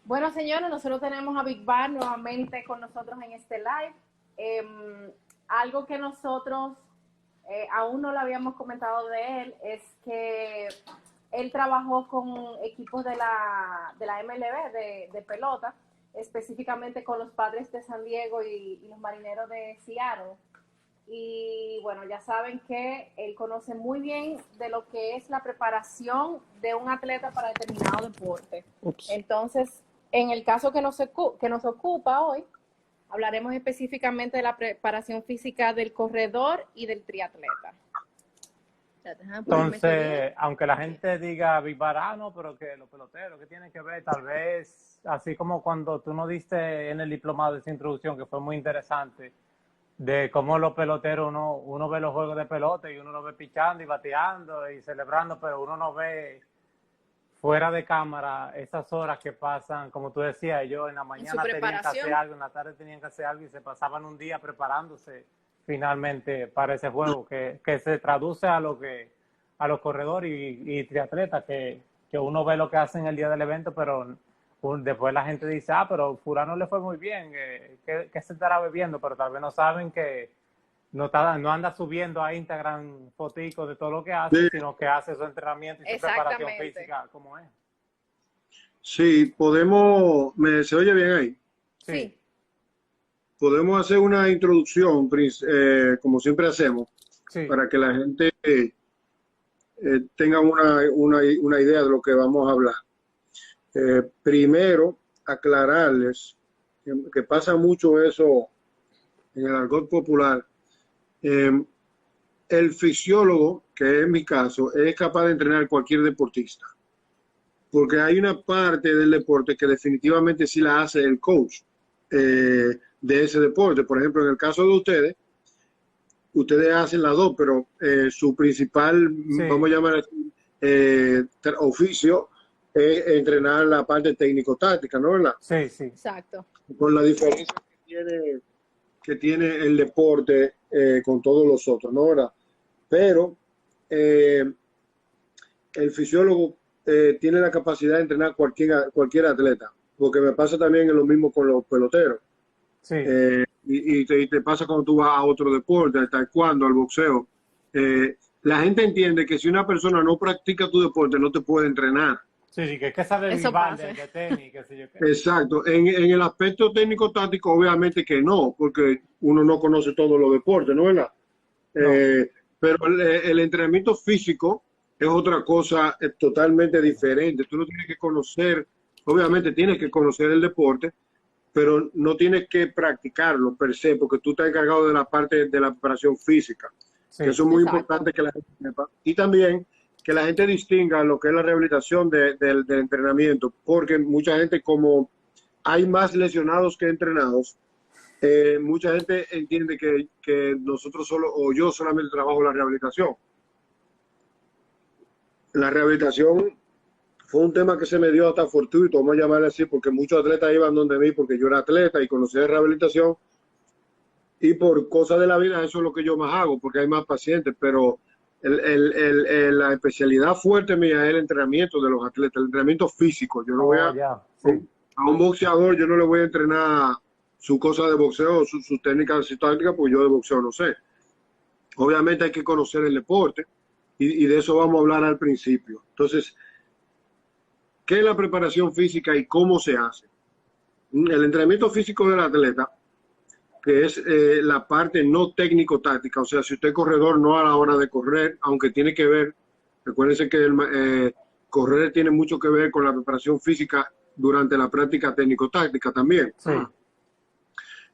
Bueno, señores, nosotros tenemos a Big Bar nuevamente con nosotros en este live. Algo que nosotros aún no lo habíamos comentado de él es que él trabajó con equipos de la MLB de pelota, específicamente con los Padres de San Diego y los Marineros de Seattle. Y bueno, ya saben que él conoce muy bien de lo que es la preparación de un atleta para determinado deporte. Ups. Entonces, en el caso que nos ocupa hoy, hablaremos específicamente de la preparación física del corredor y del triatleta. Entonces, aunque la gente diga Vivarano, pero que los peloteros, ¿qué tienen que ver? Tal vez, así como cuando tú nos diste en el diplomado esa introducción, que fue muy interesante, de cómo los peloteros, uno ve los juegos de pelota y uno lo ve pichando y bateando y celebrando, pero uno no ve fuera de cámara esas horas que pasan, como tú decías, ellos en la mañana tenían que hacer algo, en la tarde tenían que hacer algo y se pasaban un día preparándose finalmente para ese juego, que se traduce a los corredores y triatletas, que uno ve lo que hacen el día del evento, pero después la gente dice, pero fulano le fue muy bien, ¿qué se estará bebiendo? Pero tal vez no saben que no anda subiendo a Instagram foticos de todo lo que hace, sí, sino que hace su entrenamiento y su preparación física como es. Sí, ¿se oye bien ahí? Sí. Podemos hacer una introducción, como siempre hacemos, sí, para que la gente tenga una idea de lo que vamos a hablar. Primero, aclararles que pasa mucho eso en el argot popular. El fisiólogo, que es mi caso, es capaz de entrenar cualquier deportista, porque hay una parte del deporte que definitivamente sí la hace el coach de ese deporte. Por ejemplo, en el caso de ustedes hacen las dos, pero su principal, sí, vamos a llamar oficio, es entrenar la parte técnico-táctica, ¿no? ¿Verdad? Sí, sí. Exacto. Con la diferencia que tiene el deporte con todos los otros, ¿no? ¿Verdad? Pero el fisiólogo tiene la capacidad de entrenar cualquier atleta, porque me pasa también lo mismo con los peloteros. Sí. Y te pasa cuando tú vas a otro deporte, al taekwondo, al boxeo. La gente entiende que si una persona no practica tu deporte, no te puede entrenar. Sí, que sabe de tenis, qué sé yo qué. Exacto. En el aspecto técnico-táctico, obviamente que no, porque uno no conoce todos los deportes, ¿no es verdad? No. Pero el entrenamiento físico es otra cosa totalmente diferente. Tú no tienes que conocer, obviamente tienes que conocer el deporte, pero no tienes que practicarlo per se, porque tú estás encargado de la parte de la preparación física. Sí, eso es muy importante que la gente sepa. Y también que la gente distinga lo que es la rehabilitación del entrenamiento, porque mucha gente, como hay más lesionados que entrenados, mucha gente entiende que nosotros yo solamente trabajo la rehabilitación. La rehabilitación fue un tema que se me dio hasta fortuito, vamos a llamarle así, porque muchos atletas iban donde mí porque yo era atleta y conocía de rehabilitación, y por cosas de la vida eso es lo que yo más hago, porque hay más pacientes, pero la especialidad fuerte mía es el entrenamiento de los atletas, el entrenamiento físico. Yo no voy a un boxeador, yo no le voy a entrenar su cosa de boxeo, su técnica, su táctica, pues yo de boxeo no sé. Obviamente hay que conocer el deporte y de eso vamos a hablar al principio. Entonces, ¿qué es la preparación física y cómo se hace? El entrenamiento físico del atleta, que es la parte no técnico-táctica, o sea, si usted es corredor, no a la hora de correr, aunque tiene que ver, recuérdense que correr tiene mucho que ver con la preparación física durante la práctica técnico-táctica también. Sí.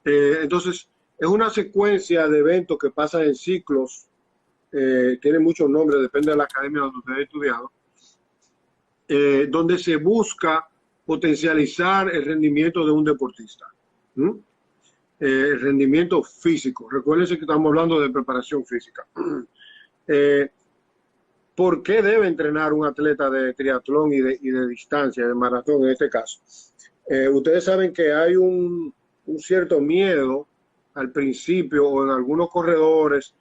Entonces, es una secuencia de eventos que pasan en ciclos, tiene muchos nombres, depende de la academia donde usted haya estudiado, donde se busca potencializar el rendimiento de un deportista. El rendimiento físico. Recuérdense que estamos hablando de preparación física. ¿Por qué debe entrenar un atleta de triatlón y de distancia, de maratón en este caso? Ustedes saben que hay un cierto miedo al principio o en algunos corredores,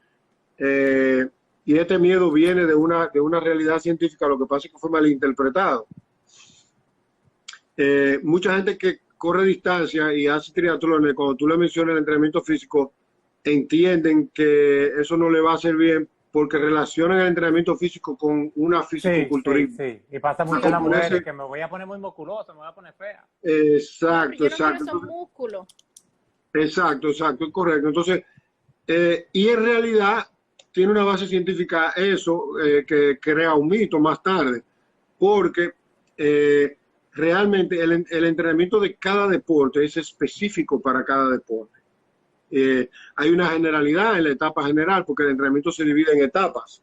y este miedo viene de una realidad científica, lo que pasa es que fue malinterpretado. mucha gente que corre distancia y hace triatlones, cuando tú le mencionas el entrenamiento físico, entienden que eso no le va a hacer bien porque relacionan el entrenamiento físico con una Sí, fisicoculturismo. sí. Y pasa mucho en Como las mujeres ponerse, que me voy a poner muy musculosa, me voy a poner fea. No, pero exacto, yo no quiero exacto. esos Entonces, músculos. exacto, exacto, es correcto. Entonces, y en realidad tiene una base científica eso, que crea un mito más tarde, porque realmente el entrenamiento de cada deporte es específico para cada deporte. Hay una generalidad en la etapa general, porque el entrenamiento se divide en etapas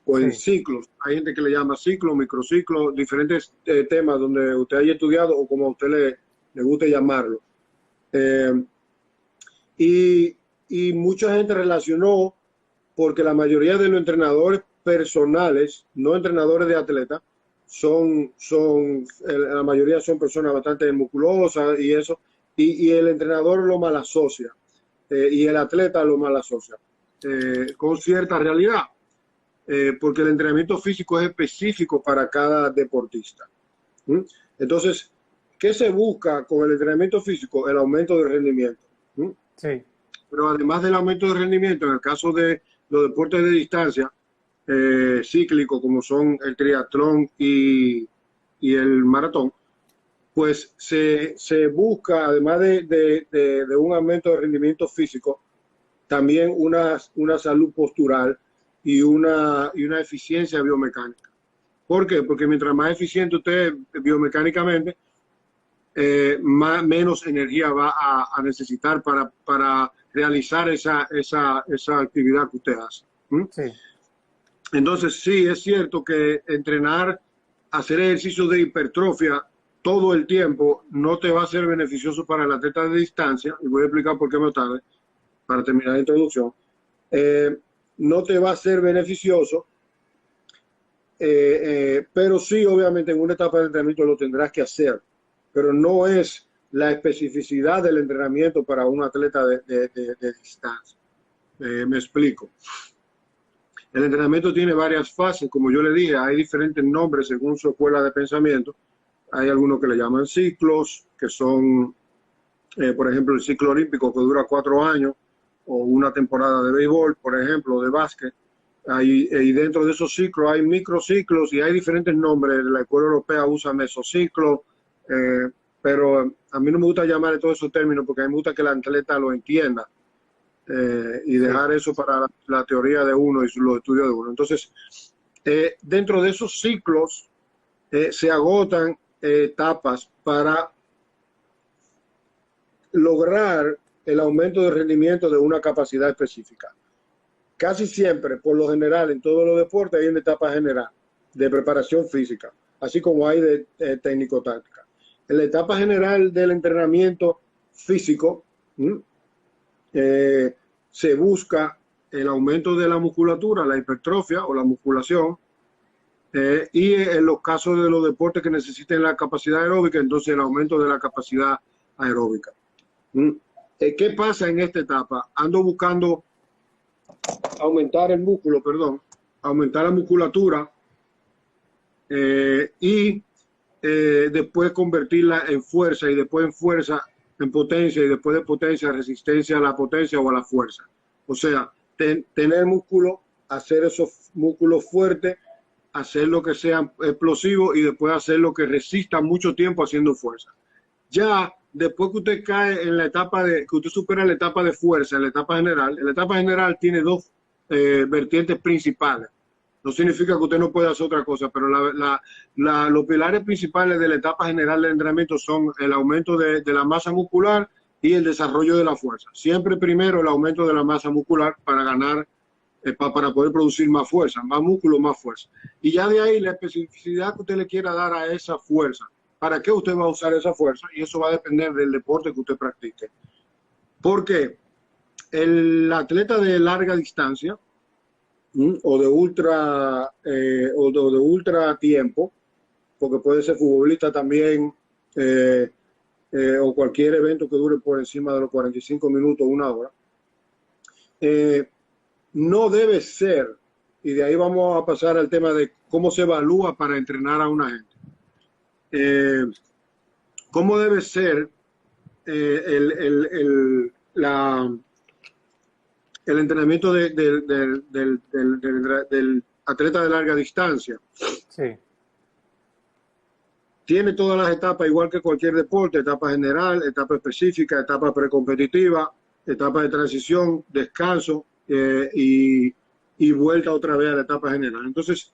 o en Sí, ciclos. Hay gente que le llama ciclo, microciclo, diferentes temas donde usted haya estudiado o como a usted le guste llamarlo. Eh, y, y mucha gente relacionó, porque la mayoría de los entrenadores personales, no entrenadores de atletas, la mayoría son personas bastante musculosas y eso, y el entrenador lo mal asocia, y el atleta lo mal asocia, con cierta realidad, porque el entrenamiento físico es específico para cada deportista. ¿Mm? Entonces, ¿qué se busca con el entrenamiento físico? El aumento de rendimiento. ¿Mm? sí, Pero además del aumento de rendimiento, en el caso de los deportes de distancia cíclicos, como son el triatlón y el maratón, pues se busca, además de un aumento de rendimiento físico, también una salud postural y una eficiencia biomecánica. ¿Por qué? Porque mientras más eficiente usted biomecánicamente, menos energía va a necesitar para realizar esa actividad que usted hace. ¿Mm? sí. Entonces, sí, es cierto que entrenar, hacer ejercicio de hipertrofia todo el tiempo no te va a ser beneficioso para el atleta de distancia, y voy a explicar por qué más tarde, para terminar la introducción. No te va a ser beneficioso, pero sí, obviamente, en una etapa de entrenamiento lo tendrás que hacer, pero no es la especificidad del entrenamiento para un atleta de distancia. Me explico. El entrenamiento tiene varias fases, como yo le dije, hay diferentes nombres según su escuela de pensamiento. Hay algunos que le llaman ciclos, que son, por ejemplo, el ciclo olímpico que dura 4 años, o una temporada de béisbol, por ejemplo, de básquet. Y dentro de esos ciclos hay microciclos y hay diferentes nombres. La escuela europea usa mesociclo, pero a mí no me gusta llamarle todos esos términos porque a mí me gusta que el atleta lo entienda. Y dejar Sí, eso para la teoría de uno y los estudios de uno. Entonces, dentro de esos ciclos se agotan etapas para lograr el aumento de rendimiento de una capacidad específica. Casi siempre, por lo general, en todos los deportes hay una etapa general de preparación física, así como hay de técnico-táctica. En la etapa general del entrenamiento físico, se busca el aumento de la musculatura, la hipertrofia o la musculación, y en los casos de los deportes que necesiten la capacidad aeróbica, entonces el aumento de la capacidad aeróbica. ¿Qué pasa en esta etapa? Ando buscando aumentar el músculo, aumentar la musculatura, y después convertirla en fuerza, y después en fuerza en potencia, y después de potencia resistencia a la potencia o a la fuerza. O sea, tener músculo, hacer esos músculos fuertes, hacer lo que sea explosivo y después hacer lo que resista mucho tiempo haciendo fuerza. Ya después que usted cae en la etapa que usted supera la etapa de fuerza, en la etapa general tiene dos vertientes principales. No significa que usted no pueda hacer otra cosa, pero los pilares principales de la etapa general del entrenamiento son el aumento de la masa muscular y el desarrollo de la fuerza. Siempre primero el aumento de la masa muscular para ganar, para poder producir más fuerza, más músculo, más fuerza. Y ya de ahí la especificidad que usted le quiera dar a esa fuerza. ¿Para qué usted va a usar esa fuerza? Y eso va a depender del deporte que usted practique. Porque el atleta de larga distancia, o de ultra tiempo, porque puede ser futbolista también, o cualquier evento que dure por encima de los 45 minutos, 1 hora, no debe ser, y de ahí vamos a pasar al tema de cómo se evalúa para entrenar a una gente. cómo debe ser el entrenamiento del atleta de larga distancia. Sí. Tiene todas las etapas, igual que cualquier deporte: etapa general, etapa específica, etapa precompetitiva, etapa de transición, descanso y vuelta otra vez a la etapa general. Entonces,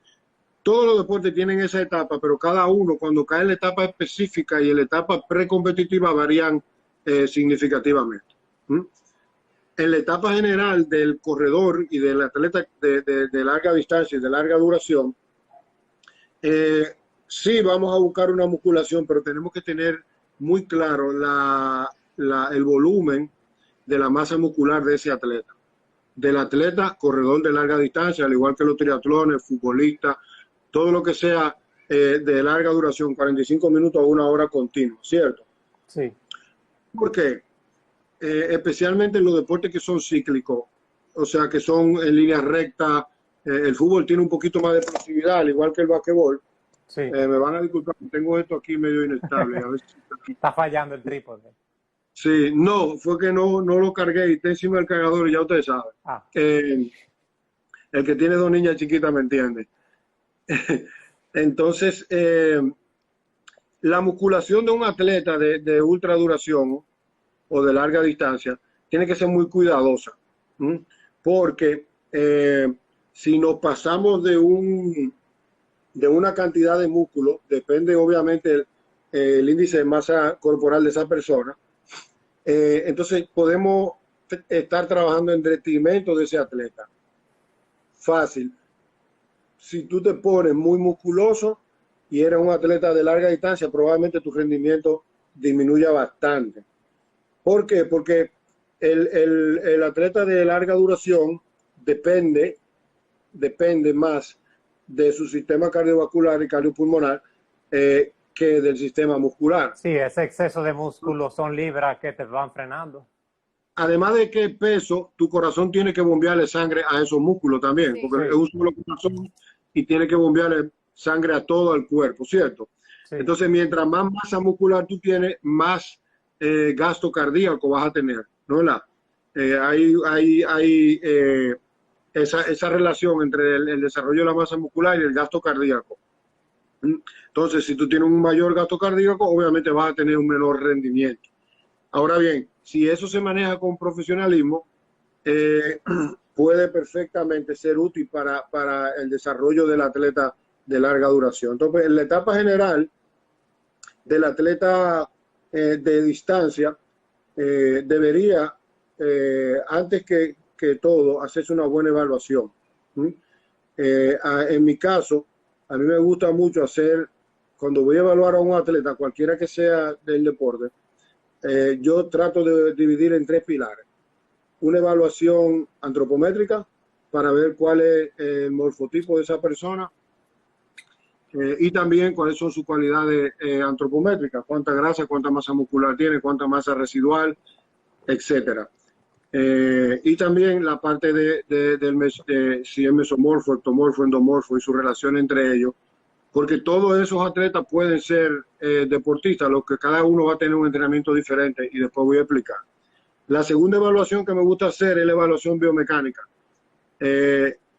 todos los deportes tienen esa etapa, pero cada uno, cuando cae en la etapa específica y en la etapa precompetitiva, varían significativamente. En la etapa general del corredor y del atleta de larga distancia y de larga duración, sí vamos a buscar una musculación, pero tenemos que tener muy claro el volumen de la masa muscular de ese atleta. Del atleta corredor de larga distancia, al igual que los triatlones, futbolistas, todo lo que sea de larga duración, 45 minutos a 1 hora continua, ¿cierto? Sí. ¿Por qué? Especialmente en los deportes que son cíclicos, o sea, que son en línea recta. El fútbol tiene un poquito más de explosividad, al igual que el basquetbol. Sí. Me van a disculpar, tengo esto aquí medio inestable. A ver si está fallando el trípode. Sí, no, fue que no lo cargué y está encima del cargador y ya ustedes saben. El que tiene 2 niñas chiquitas me entiende. Entonces, la musculación de un atleta de ultra duración o de larga distancia tiene que ser muy cuidadosa, porque si nos pasamos de una cantidad de músculo, depende obviamente el índice de masa corporal de esa persona, entonces podemos estar trabajando en detrimento de ese atleta. Fácil. Si tú te pones muy musculoso y eres un atleta de larga distancia, probablemente tu rendimiento disminuya bastante. ¿Por qué? Porque el atleta de larga duración depende más de su sistema cardiovascular y cardiopulmonar que del sistema muscular. Sí, ese exceso de músculo son libras que te van frenando. Además de que el peso, tu corazón tiene que bombearle sangre a esos músculos también, sí, porque es un solo corazón y tiene que bombearle sangre a todo el cuerpo, ¿cierto? Sí. Entonces, mientras más masa muscular tú tienes, más gasto cardíaco vas a tener, ¿no? Hay esa relación entre el desarrollo de la masa muscular y el gasto cardíaco. Entonces, si tú tienes un mayor gasto cardíaco, obviamente vas a tener un menor rendimiento. Ahora bien, si eso se maneja con profesionalismo, puede perfectamente ser útil para el desarrollo del atleta de larga duración. Entonces, en la etapa general del atleta de distancia, debería, antes que todo, hacerse una buena evaluación. En mi caso, a mí me gusta mucho cuando voy a evaluar a un atleta, cualquiera que sea del deporte, yo trato de dividir en 3 pilares. Una evaluación antropométrica para ver cuál es el morfotipo de esa persona y también cuáles son sus cualidades antropométricas, cuánta grasa, cuánta masa muscular tiene, cuánta masa residual, etcétera. Y también la parte de si es mesomorfo, ectomorfo, endomorfo y su relación entre ellos, porque todos esos atletas pueden ser deportistas, los que cada uno va a tener un entrenamiento diferente y después voy a explicar. La segunda evaluación que me gusta hacer es la evaluación biomecánica,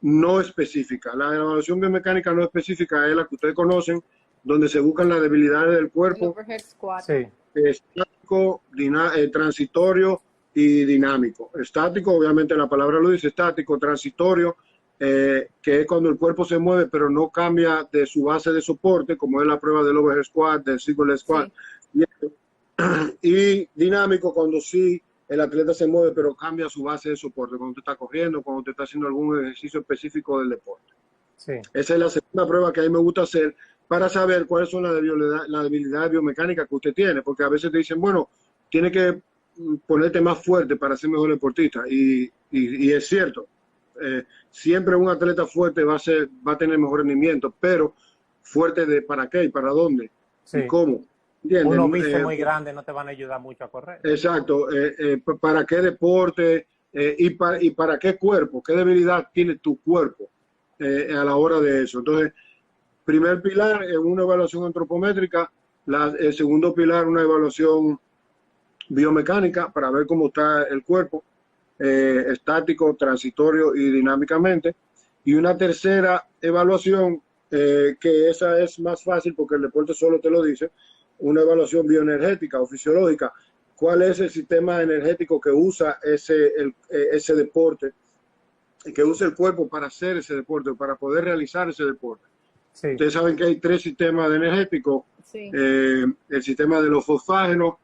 no específica. La evaluación biomecánica no específica es la que ustedes conocen, donde se buscan las debilidades del cuerpo, sí. estático, transitorio y dinámico. Estático, obviamente la palabra lo dice, estático, transitorio, que es cuando el cuerpo se mueve pero no cambia de su base de soporte, como es la prueba del overhead squat, del single squat. Sí. Y dinámico, cuando sí el atleta se mueve pero cambia su base de soporte, cuando te está corriendo, cuando te está haciendo algún ejercicio específico del deporte. Sí. Esa es la segunda prueba que a mí me gusta hacer para saber cuáles son las debilidades biomecánicas que usted tiene, porque a veces te dicen, bueno, tiene que ponerte más fuerte para ser mejor deportista, y es cierto. Siempre un atleta fuerte va a tener mejor rendimiento, pero fuerte ¿para qué y para dónde? Sí. ¿Y cómo? ¿Entiendes? Uno viste muy grande no te van a ayudar mucho a correr. Exacto. ¿Para qué deporte y para qué cuerpo? ¿Qué debilidad tiene tu cuerpo a la hora de eso? Entonces, primer pilar en una evaluación antropométrica, El segundo pilar, una evaluación biomecánica para ver cómo está el cuerpo, estático, transitorio y dinámicamente. Y una tercera evaluación, que esa es más fácil porque el deporte solo te lo dice, una evaluación bioenergética o fisiológica. ¿Cuál es el sistema energético que usa ese deporte, que usa el cuerpo para hacer ese deporte, para poder realizar ese deporte? Sí. Ustedes saben que hay 3 sistemas energéticos, Sí. el sistema de los fosfágenos,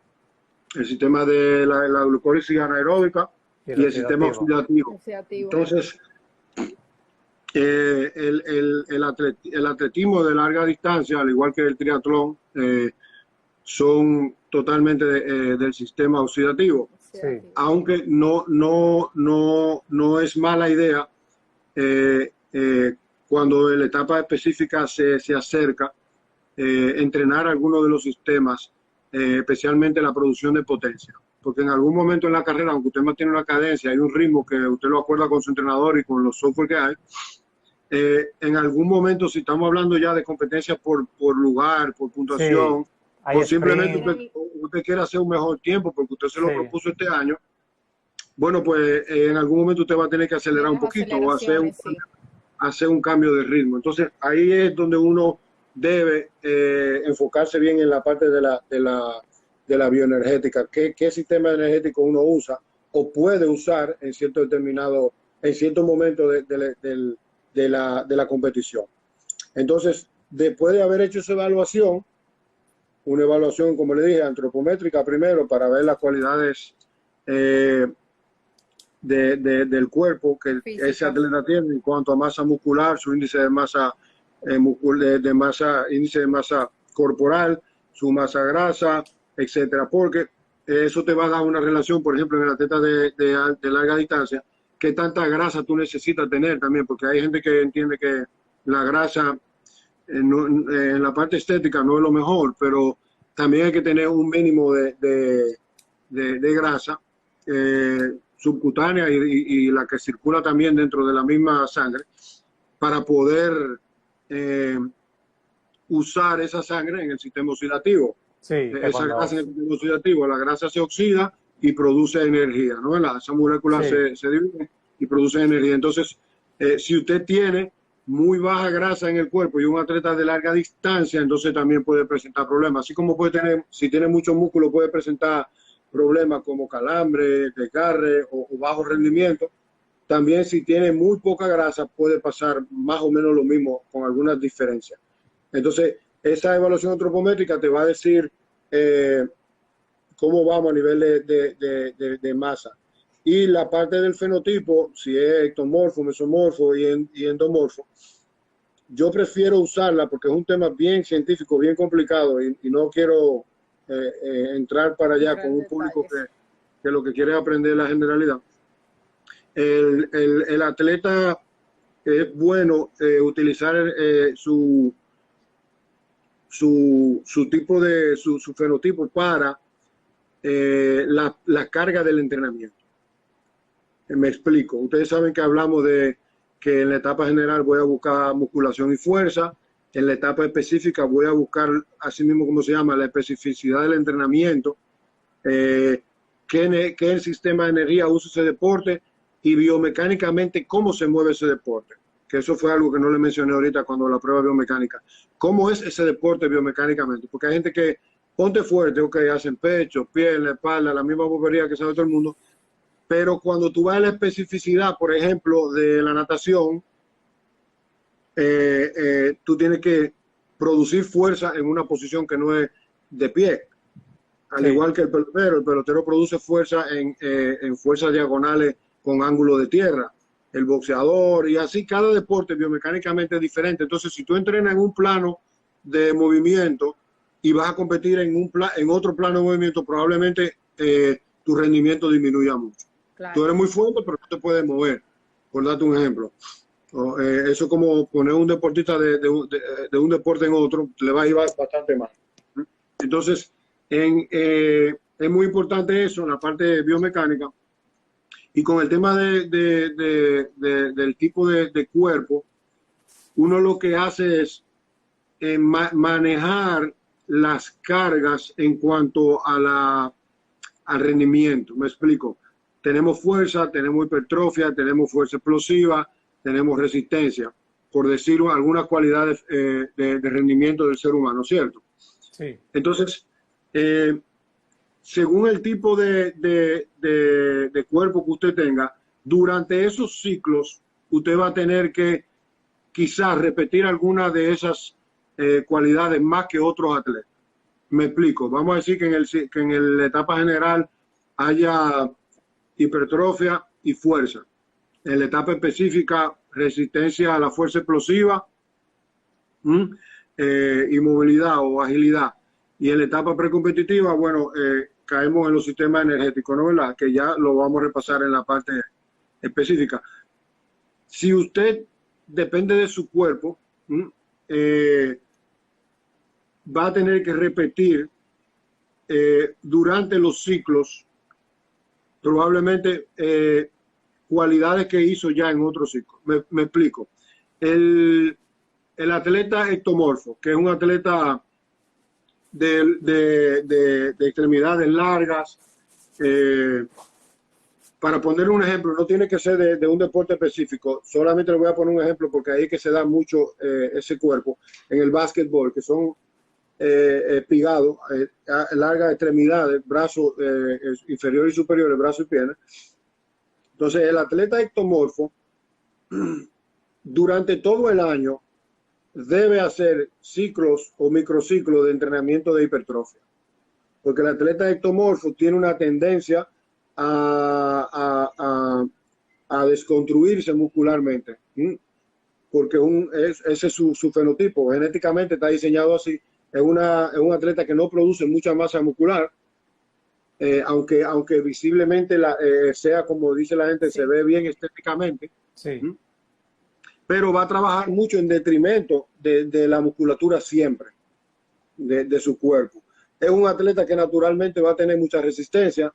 el sistema de la glucólisis anaeróbica y el sistema oxidativo. Entonces, el atletismo de larga distancia, al igual que el triatlón, son totalmente del sistema oxidativo. Sí. Aunque no es mala idea cuando la etapa específica se acerca, entrenar algunos de los sistemas, especialmente la producción de potencia. Porque en algún momento en la carrera, aunque usted mantiene una cadencia, hay un ritmo que usted lo acuerda con su entrenador y con los software que hay, en algún momento, si estamos hablando ya de competencias por lugar, por puntuación, Sí. Hay o simplemente sprint. usted quiere hacer un mejor tiempo porque usted se lo propuso este año, bueno, pues en algún momento usted va a tener que acelerar un poquito o hacer un cambio de ritmo. Entonces, ahí es donde uno debe enfocarse bien en la parte de la bioenergética. ¿Qué sistema energético uno usa o puede usar en cierto momento de la competición? Entonces, después de haber hecho esa evaluación, una evaluación, como le dije, antropométrica primero, para ver las cualidades del cuerpo que física. Ese atleta tiene en cuanto a masa muscular, su índice de masa índice de masa corporal, su masa grasa, etcétera, porque eso te va a dar una relación, por ejemplo, en el atleta de larga distancia, qué tanta grasa tú necesitas tener también, porque hay gente que entiende que la grasa en la parte estética no es lo mejor, pero también hay que tener un mínimo de grasa subcutánea y la que circula también dentro de la misma sangre para poder usar esa sangre en el sistema oxidativo. Sí, esa grasa en el sistema oxidativo, la grasa se oxida y produce energía, ¿no? Esa molécula se divide y produce energía. Entonces, si usted tiene muy baja grasa en el cuerpo y un atleta de larga distancia, entonces también puede presentar problemas. Así como puede tener, si tiene mucho músculo, puede presentar problemas como calambre, desgarre o bajo rendimiento. También si tiene muy poca grasa puede pasar más o menos lo mismo con algunas diferencias. Entonces, esa evaluación antropométrica te va a decir cómo vamos a nivel de masa. Y la parte del fenotipo, si es ectomorfo, mesomorfo y endomorfo, yo prefiero usarla porque es un tema bien científico, bien complicado y no quiero entrar para allá con un público que lo que quiere es aprender la generalidad. El atleta es bueno utilizar su tipo su fenotipo para la carga del entrenamiento. Me explico. Ustedes saben que hablamos de que en la etapa general voy a buscar musculación y fuerza. En la etapa específica voy a buscar, así mismo como se llama, la especificidad del entrenamiento. ¿Qué sistema de energía usa ese deporte? Y biomecánicamente, ¿cómo se mueve ese deporte? Que eso fue algo que no le mencioné ahorita cuando la prueba biomecánica. ¿Cómo es ese deporte biomecánicamente? Porque hay gente que ponte fuerte, ok, hacen pecho, pierna, espalda, la misma bobería que sabe todo el mundo. Pero cuando tú vas a la especificidad, por ejemplo, de la natación, tú tienes que producir fuerza en una posición que no es de pie. Al igual que el pelotero produce fuerza en fuerzas diagonales con ángulo de tierra. El boxeador y así cada deporte biomecánicamente es diferente. Entonces, si tú entrenas en un plano de movimiento y vas a competir en otro plano de movimiento, probablemente tu rendimiento disminuya mucho. Claro. Tú eres muy fuerte, pero no te puedes mover, por darte un ejemplo. Eso es como poner un deportista de un deporte en otro, le va a ir bastante mal. Entonces, es muy importante eso en la parte biomecánica. Y con el tema del tipo de cuerpo, uno lo que hace es manejar las cargas en cuanto a al rendimiento. Me explico. Tenemos fuerza, tenemos hipertrofia, tenemos fuerza explosiva, tenemos resistencia, por decirlo, algunas cualidades de rendimiento del ser humano, ¿cierto? Sí. Entonces, según el tipo de cuerpo que usted tenga, durante esos ciclos, usted va a tener que quizás repetir alguna de esas cualidades más que otros atletas. Me explico. Vamos a decir que en la etapa general haya hipertrofia y fuerza. En la etapa específica, resistencia a la fuerza explosiva, y movilidad o agilidad. Y en la etapa precompetitiva, bueno, caemos en los sistemas energéticos, ¿no? ¿Verdad? Que ya lo vamos a repasar en la parte específica. Si usted depende de su cuerpo, va a tener que repetir durante los ciclos probablemente cualidades que hizo ya en otros ciclos. Me explico. El atleta ectomorfo, que es un atleta de extremidades largas, para poner un ejemplo, no tiene que ser de un deporte específico, solamente le voy a poner un ejemplo porque ahí es que se da mucho ese cuerpo, en el básquetbol, que son espigados, largas extremidades, brazos inferiores y superiores, brazos y piernas. Entonces, el atleta ectomorfo, durante todo el año, debe hacer ciclos o microciclos de entrenamiento de hipertrofia, porque el atleta ectomorfo tiene una tendencia a desconstruirse muscularmente, porque ese es su fenotipo, genéticamente está diseñado así. Es un atleta que no produce mucha masa muscular, aunque visiblemente sea, como dice la gente, Sí. se ve bien estéticamente, Sí. pero va a trabajar mucho en detrimento de la musculatura siempre, de su cuerpo. Es un atleta que naturalmente va a tener mucha resistencia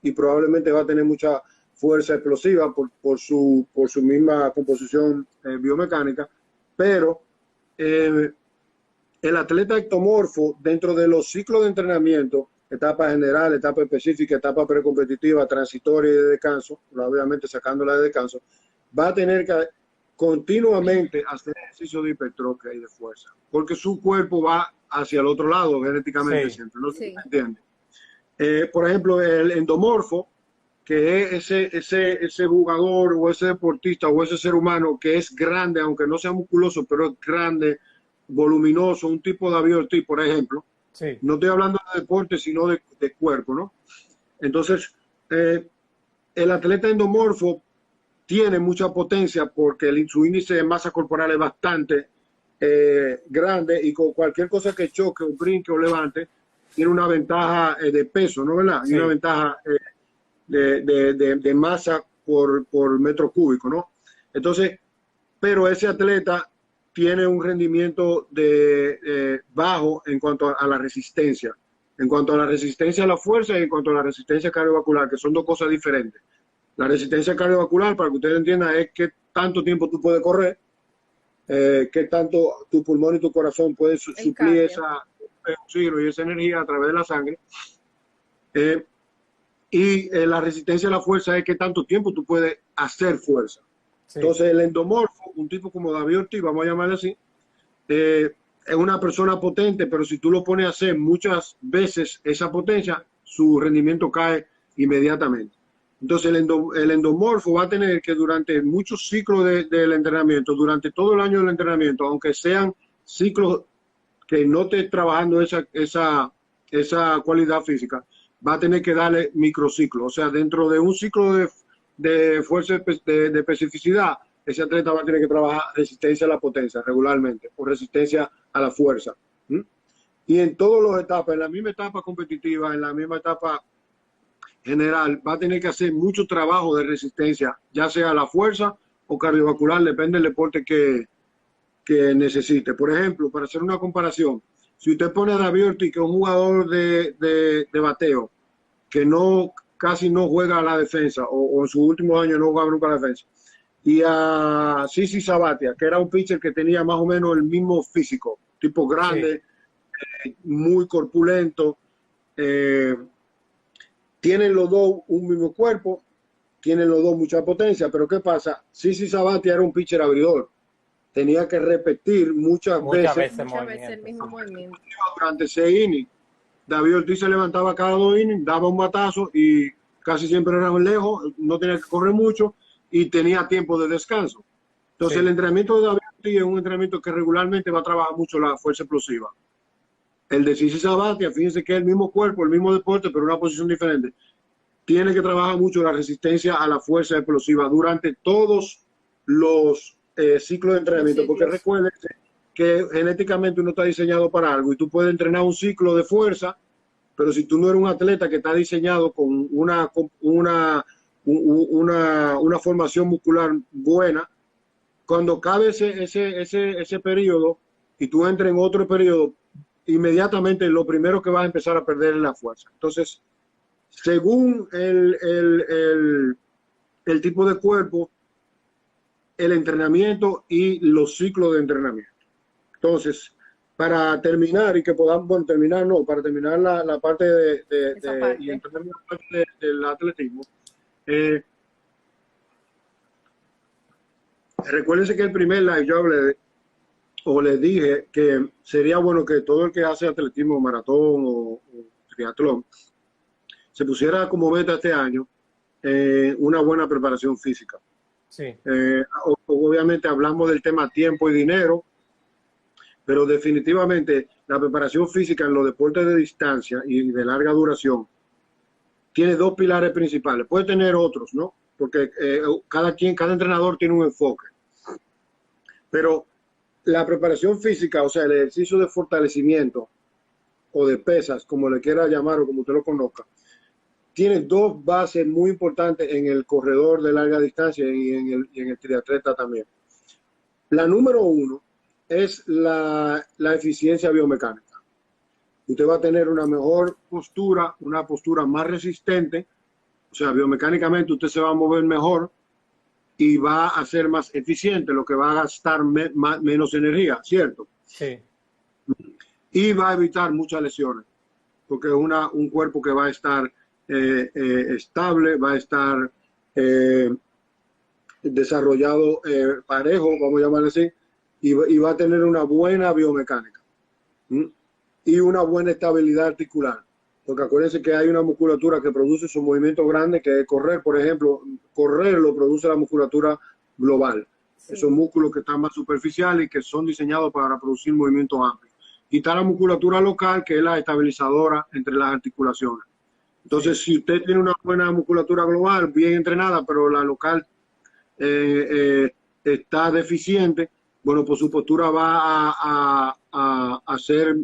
y probablemente va a tener mucha fuerza explosiva por su misma composición biomecánica, pero el atleta ectomorfo, dentro de los ciclos de entrenamiento, etapa general, etapa específica, etapa precompetitiva, transitoria y de descanso, obviamente sacándola de descanso, va a tener que continuamente hacer ejercicio de hipertrofia y de fuerza, porque su cuerpo va hacia el otro lado genéticamente siempre, ¿no? Sí. ¿Se entiende? Por ejemplo, el endomorfo, que es ese jugador o ese deportista o ese ser humano que es grande, aunque no sea musculoso, pero es grande, voluminoso, un tipo de David Ortiz, por ejemplo. Sí. No estoy hablando de deporte, sino de cuerpo, ¿no? Entonces, el atleta endomorfo tiene mucha potencia porque su índice de masa corporal es bastante grande, y con cualquier cosa que choque o brinque o levante, tiene una ventaja de peso, ¿no? ¿Verdad? Sí. Y una ventaja de masa por metro cúbico, ¿no? Entonces, pero ese atleta tiene un rendimiento bajo en cuanto a la resistencia. En cuanto a la resistencia a la fuerza y en cuanto a la resistencia cardiovascular, que son dos cosas diferentes. La resistencia cardiovascular, para que ustedes entiendan, es qué tanto tiempo tú puedes correr, qué tanto tu pulmón y tu corazón pueden suplir ese oxígeno y esa energía a través de la sangre. Y la resistencia a la fuerza es qué tanto tiempo tú puedes hacer fuerza. Sí. Entonces, el endomorfo, un tipo como David Ortiz, vamos a llamarle así, es una persona potente, pero si tú lo pones a hacer muchas veces esa potencia, su rendimiento cae inmediatamente. Entonces, el endomorfo va a tener que durante muchos ciclos del entrenamiento, durante todo el año del entrenamiento, aunque sean ciclos que no esté trabajando esa cualidad física, va a tener que darle microciclos. O sea, dentro de un ciclo de fuerza de especificidad, ese atleta va a tener que trabajar resistencia a la potencia regularmente o resistencia a la fuerza. Y en todas las etapas, en la misma etapa competitiva, en la misma etapa general, va a tener que hacer mucho trabajo de resistencia, ya sea a la fuerza o cardiovascular, depende del deporte que necesite. Por ejemplo, para hacer una comparación, si usted pone a David Ortiz, que es un jugador de bateo, que casi no juega a la defensa, o en sus últimos años no jugaba nunca a la defensa, y a Sisi Sabathia, que era un pitcher que tenía más o menos el mismo físico, tipo grande, muy corpulento. Tienen los dos un mismo cuerpo, tienen los dos mucha potencia, pero ¿qué pasa? Sisi Sabathia era un pitcher abridor. Tenía que repetir muchas veces el mismo movimiento. Durante 6 innings. David Ortiz se levantaba cada 2 innings, daba un batazo y casi siempre era lejos, no tenía que correr mucho y tenía tiempo de descanso. Entonces el entrenamiento de David Ortiz es un entrenamiento que regularmente va a trabajar mucho la fuerza explosiva. El de Sisi Sabathia, fíjense que es el mismo cuerpo, el mismo deporte, pero una posición diferente. Tiene que trabajar mucho la resistencia a la fuerza explosiva durante todos los ciclos de entrenamiento, porque recuerden que genéticamente uno está diseñado para algo y tú puedes entrenar un ciclo de fuerza, pero si tú no eres un atleta que está diseñado con una formación muscular buena, cuando cabe ese periodo y tú entres en otro periodo, inmediatamente lo primero que vas a empezar a perder es la fuerza. Entonces, según el tipo de cuerpo, el entrenamiento y los ciclos de entrenamiento. Entonces, para terminar y que podamos, bueno, terminar no, para terminar la parte y entrar en la parte del atletismo, recuérdense que el primer live yo hablé les dije que sería bueno que todo el que hace atletismo, maratón o triatlón, se pusiera como meta este año una buena preparación física. Sí. Obviamente hablamos del tema tiempo y dinero, pero definitivamente la preparación física en los deportes de distancia y de larga duración tiene 2 pilares principales. Puede tener otros, ¿no? Porque cada entrenador tiene un enfoque. Pero la preparación física, o sea, el ejercicio de fortalecimiento o de pesas, como le quiera llamar o como usted lo conozca, tiene 2 bases muy importantes en el corredor de larga distancia y en el triatleta también. La número 1 es la eficiencia biomecánica. Usted va a tener una mejor postura, una postura más resistente, o sea, biomecánicamente usted se va a mover mejor y va a ser más eficiente, lo que va a gastar menos energía, ¿cierto? Sí. Y va a evitar muchas lesiones, porque es un cuerpo que va a estar estable, va a estar desarrollado parejo, vamos a llamarlo así, y va a tener una buena biomecánica y una buena estabilidad articular. Porque acuérdense que hay una musculatura que produce su movimiento grande, que es correr, por ejemplo. Correr lo produce la musculatura global. Sí. Esos músculos que están más superficiales y que son diseñados para producir movimientos amplios. Y está la musculatura local, que es la estabilizadora entre las articulaciones. Entonces, sí, si usted tiene una buena musculatura global, bien entrenada, pero la local está deficiente, bueno, pues su postura va a ser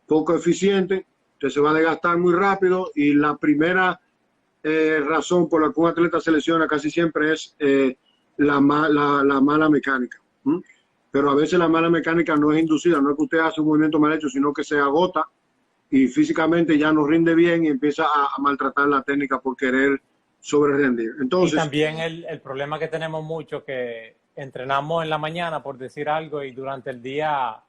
poco eficiente, usted se va a desgastar muy rápido y la primera razón por la que un atleta se lesiona casi siempre es la mala mecánica. Pero a veces la mala mecánica no es inducida, no es que usted hace un movimiento mal hecho, sino que se agota y físicamente ya no rinde bien y empieza a maltratar la técnica por querer sobrerendir. Entonces, y también el problema que tenemos mucho, que entrenamos en la mañana, por decir algo, y durante el día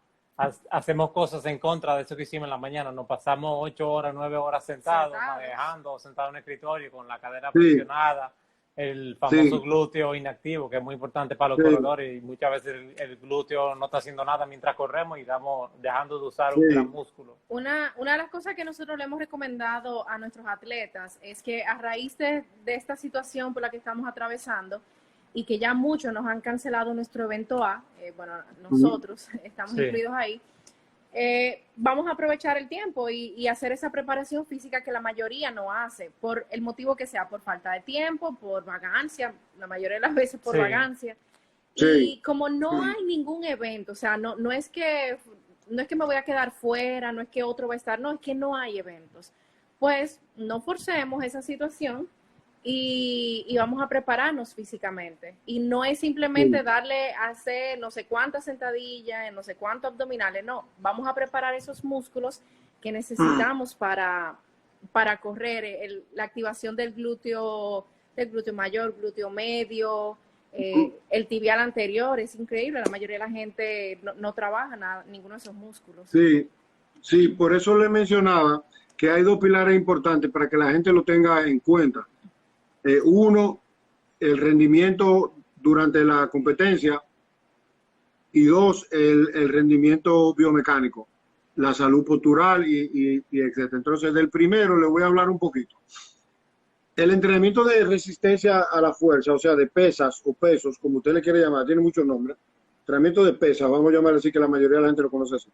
hacemos cosas en contra de eso que hicimos en la mañana. Nos pasamos 8 horas, 9 horas sentados, manejando, sentados en el escritorio con la cadera presionada, el famoso glúteo inactivo, que es muy importante para los corredores, y muchas veces el glúteo no está haciendo nada mientras corremos y estamos dejando de usar un gran músculo. Una de las cosas que nosotros le hemos recomendado a nuestros atletas es que a raíz de esta situación por la que estamos atravesando y que ya muchos nos han cancelado nuestro evento A, bueno, nosotros estamos incluidos ahí, vamos a aprovechar el tiempo y hacer esa preparación física que la mayoría no hace, por el motivo que sea, por falta de tiempo, por vagancia, la mayoría de las veces por vagancia. Y como no hay ningún evento, o sea, no es que me voy a quedar fuera, no es que otro va a estar, no, es que no hay eventos. Pues no forcemos esa situación y vamos a prepararnos físicamente. Y no es simplemente darle a hacer no sé cuántas sentadillas, no sé cuántos abdominales, no. Vamos a preparar esos músculos que necesitamos para correr, la activación del glúteo mayor, glúteo medio, el tibial anterior. Es increíble, la mayoría de la gente no trabaja ninguno de esos músculos. Sí, Sí, por eso le mencionaba que hay dos pilares importantes para que la gente lo tenga en cuenta. Uno, el rendimiento durante la competencia, y dos, el rendimiento biomecánico, la salud postural y etc. Entonces, del primero le voy a hablar un poquito. El entrenamiento de resistencia a la fuerza, o sea, de pesas o pesos, como usted le quiere llamar, tiene muchos nombres. Entrenamiento de pesas, vamos a llamar así, que la mayoría de la gente lo conoce así.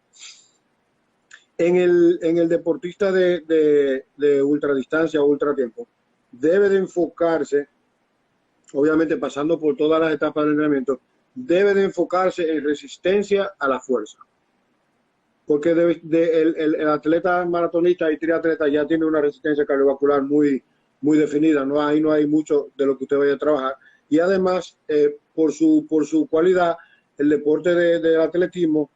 En el deportista de ultradistancia o ultratiempo, debe de enfocarse, obviamente pasando por todas las etapas del entrenamiento, debe de enfocarse en resistencia a la fuerza. Porque el atleta maratonista y triatleta ya tiene una resistencia cardiovascular muy definida, ahí no hay mucho de lo que usted vaya a trabajar. Y además, por su cualidad, el deporte del atletismo,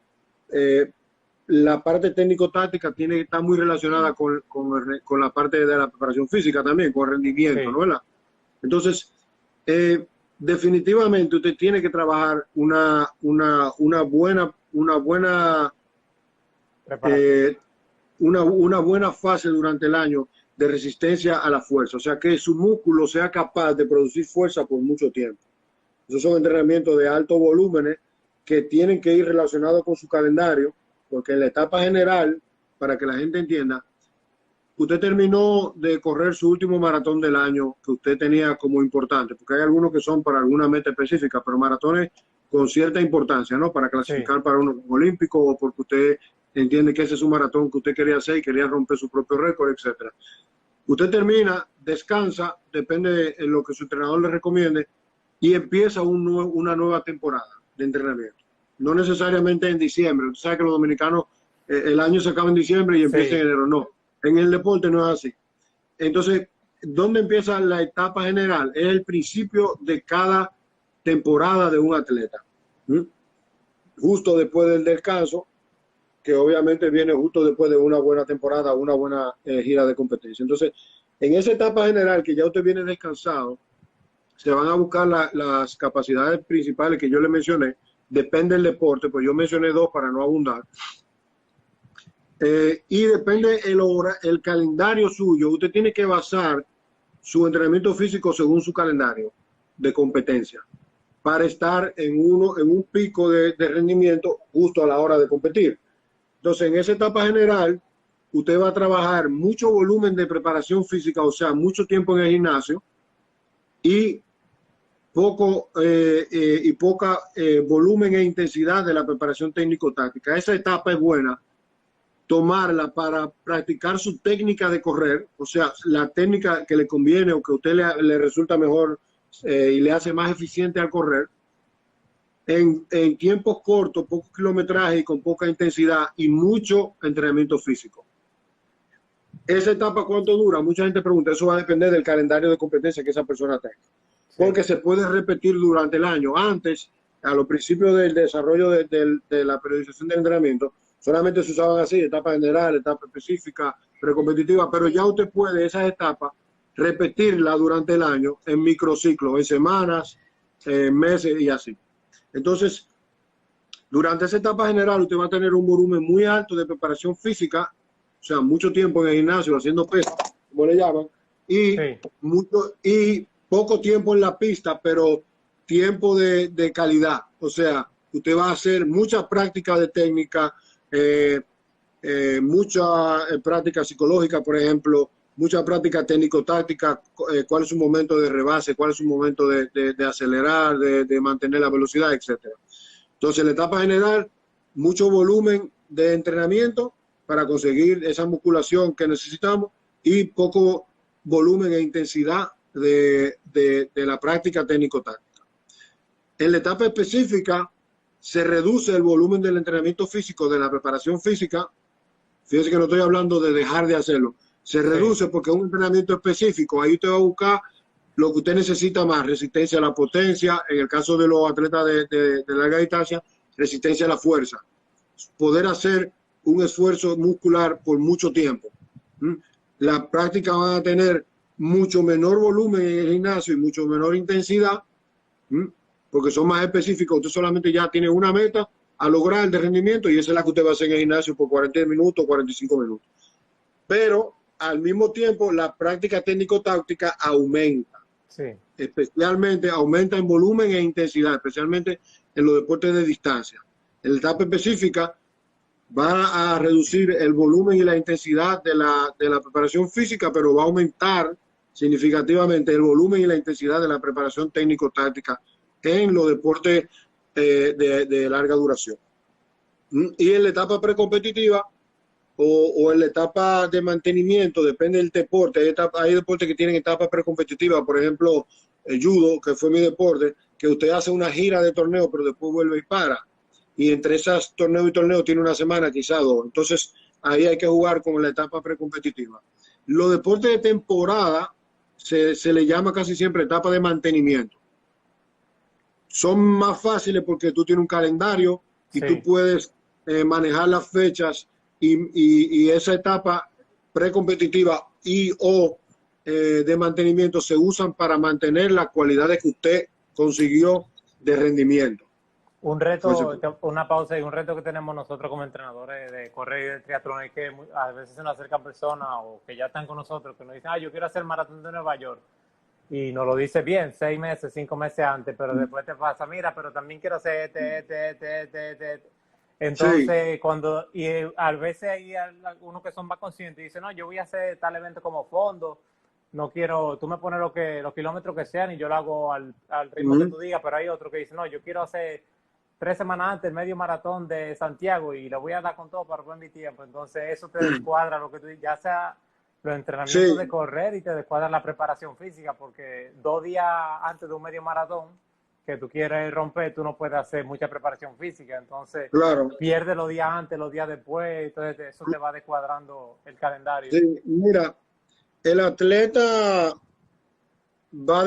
la parte técnico-táctica está muy relacionada con la parte de la preparación física también, con el rendimiento, sí. ¿No? ¿Verdad? Entonces, definitivamente usted tiene que trabajar una buena fase durante el año de resistencia a la fuerza, o sea, que su músculo sea capaz de producir fuerza por mucho tiempo. Esos son entrenamientos de alto volumen que tienen que ir relacionados con su calendario, porque en la etapa general, para que la gente entienda, usted terminó de correr su último maratón del año que usted tenía como importante, porque hay algunos que son para alguna meta específica, pero maratones con cierta importancia, ¿no? Para clasificar sí. Para un olímpico o porque usted entiende que ese es un maratón que usted quería hacer y quería romper su propio récord, etcétera. Usted termina, descansa, depende de lo que su entrenador le recomiende, y empieza una nueva temporada de entrenamiento. No necesariamente en diciembre. Usted sabe que los dominicanos, el año se acaba en diciembre y empieza sí. En enero. No, en el deporte no es así. Entonces, ¿dónde empieza la etapa general? Es el principio de cada temporada de un atleta. Justo después del descanso, que obviamente viene justo después de una buena temporada, una buena gira de competencia. Entonces, en esa etapa general que ya usted viene descansado, se van a buscar las capacidades principales que yo le mencioné. Depende del deporte, pues yo mencioné dos para no abundar. Y depende el calendario suyo. Usted tiene que basar su entrenamiento físico según su calendario de competencia para estar en un pico de rendimiento justo a la hora de competir. Entonces, en esa etapa general, usted va a trabajar mucho volumen de preparación física, o sea, mucho tiempo en el gimnasio y poca volumen e intensidad de la preparación técnico-táctica. Esa etapa es buena tomarla para practicar su técnica de correr, o sea, la técnica que le conviene o que a usted le resulta mejor y le hace más eficiente al correr, en tiempos cortos, poco kilometraje y con poca intensidad y mucho entrenamiento físico. Esa etapa, ¿cuánto dura? Mucha gente pregunta, eso va a depender del calendario de competencia que esa persona tenga. Sí. Porque se puede repetir durante el año. Antes, a los principios del desarrollo de la periodización del entrenamiento, solamente se usaban así, etapa general, etapa específica, precompetitiva, pero ya usted puede esas etapas repetirla durante el año en microciclos, en semanas, meses y así. Entonces, durante esa etapa general usted va a tener un volumen muy alto de preparación física, o sea, mucho tiempo en el gimnasio haciendo pesas, como le llaman, y, sí. Poco tiempo en la pista, pero tiempo de calidad. O sea, usted va a hacer mucha práctica de técnica, mucha práctica psicológica, por ejemplo, mucha práctica técnico-táctica, cuál es su momento de rebase, cuál es su momento de acelerar, de mantener la velocidad, etcétera. Entonces, la etapa general, mucho volumen de entrenamiento para conseguir esa musculación que necesitamos y poco volumen e intensidad de la práctica técnico-táctica. En la etapa específica, se reduce el volumen del entrenamiento físico, de la preparación física. Fíjese que no estoy hablando de dejar de hacerlo. Se reduce porque es un entrenamiento específico. Ahí usted va a buscar lo que usted necesita más, resistencia a la potencia, en el caso de los atletas de larga distancia, resistencia a la fuerza. Poder hacer un esfuerzo muscular por mucho tiempo. La práctica va a tener mucho menor volumen en el gimnasio y mucho menor intensidad, porque son más específicos. Usted solamente ya tiene una meta, a lograr de rendimiento, y esa es la que usted va a hacer en el gimnasio por 40 minutos, 45 minutos. Pero al mismo tiempo la práctica técnico-táctica aumenta. Sí. Especialmente aumenta en volumen e intensidad, especialmente en los deportes de distancia. En la etapa específica va a reducir el volumen y la intensidad de la preparación física, pero va a aumentar significativamente el volumen y la intensidad de la preparación técnico-táctica en los deportes de larga duración. Y en la etapa precompetitiva o en la etapa de mantenimiento, depende del deporte. Hay deportes que tienen etapa precompetitiva, por ejemplo, el judo, que fue mi deporte, que usted hace una gira de torneo, pero después vuelve y para. Y entre esas torneo y torneo tiene una semana, quizá dos. Entonces, ahí hay que jugar con la etapa precompetitiva. Los deportes de temporada se le llama casi siempre etapa de mantenimiento. Son más fáciles porque tú tienes un calendario y Sí. tú puedes manejar las fechas y esa etapa precompetitiva y o de mantenimiento se usan para mantener las cualidades que usted consiguió de rendimiento. Un reto, una pausa y un reto que tenemos nosotros como entrenadores de correr y de triatlón es que a veces se nos acercan personas o que ya están con nosotros que nos dicen, yo quiero hacer el maratón de Nueva York. Y nos lo dice bien, 6 meses, 5 meses antes, pero después te pasa, mira, pero también quiero hacer este. Entonces, sí. Y a veces hay algunos que son más conscientes y dicen, no, yo voy a hacer tal evento como fondo, no quiero, tú me pones los kilómetros que sean y yo lo hago al ritmo que tú digas, pero hay otros que dicen, no, yo quiero hacer 3 semanas antes el medio maratón de Santiago y lo voy a dar con todo para poner mi tiempo. Entonces, eso te descuadra lo que tú ya sea los entrenamientos de correr y te descuadra la preparación física, porque 2 días antes de un medio maratón que tú quieres romper, tú no puedes hacer mucha preparación física, entonces pierdes los días antes, los días después, entonces eso te va descuadrando el calendario. Sí, mira, el atleta va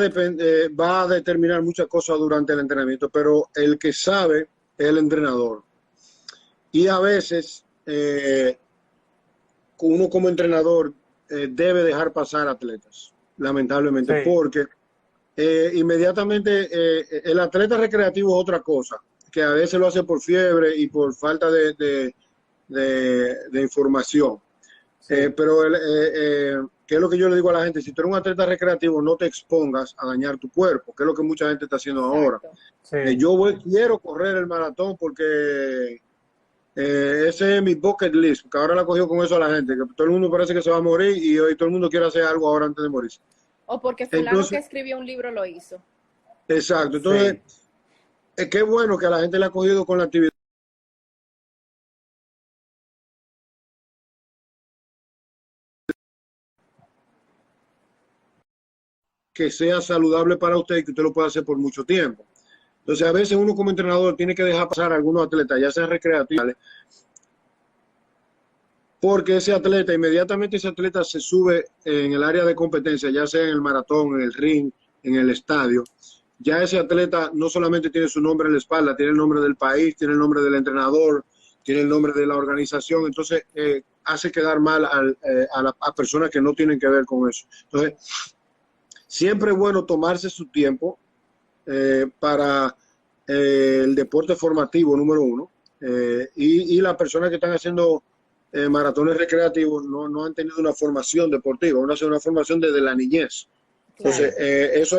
a determinar muchas cosas durante el entrenamiento, pero el que sabe es el entrenador. Y a veces uno como entrenador debe dejar pasar atletas, lamentablemente, sí. Porque inmediatamente el atleta recreativo es otra cosa, que a veces lo hace por fiebre y por falta de información. Sí. Pero ¿qué es lo que yo le digo a la gente? Si tú eres un atleta recreativo, no te expongas a dañar tu cuerpo, que es lo que mucha gente está haciendo ahora. Sí. Quiero correr el maratón porque ese es mi bucket list, que ahora la cogió con eso a la gente, que todo el mundo parece que se va a morir y hoy todo el mundo quiere hacer algo ahora antes de morirse. O porque fulano que escribió un libro lo hizo. Exacto. Entonces, sí. Qué bueno que a la gente le ha cogido con la actividad. Que sea saludable para usted y que usted lo pueda hacer por mucho tiempo. Entonces, a veces uno como entrenador tiene que dejar pasar a algunos atletas, ya sean recreativos, porque inmediatamente ese atleta se sube en el área de competencia, ya sea en el maratón, en el ring, en el estadio. Ya ese atleta no solamente tiene su nombre en la espalda, tiene el nombre del país, tiene el nombre del entrenador, tiene el nombre de la organización. Entonces, hace quedar mal a personas que no tienen que ver con eso. Entonces, siempre es bueno tomarse su tiempo para el deporte formativo, número uno, y las personas que están haciendo maratones recreativos no han tenido una formación deportiva, una formación desde la niñez. Entonces, eso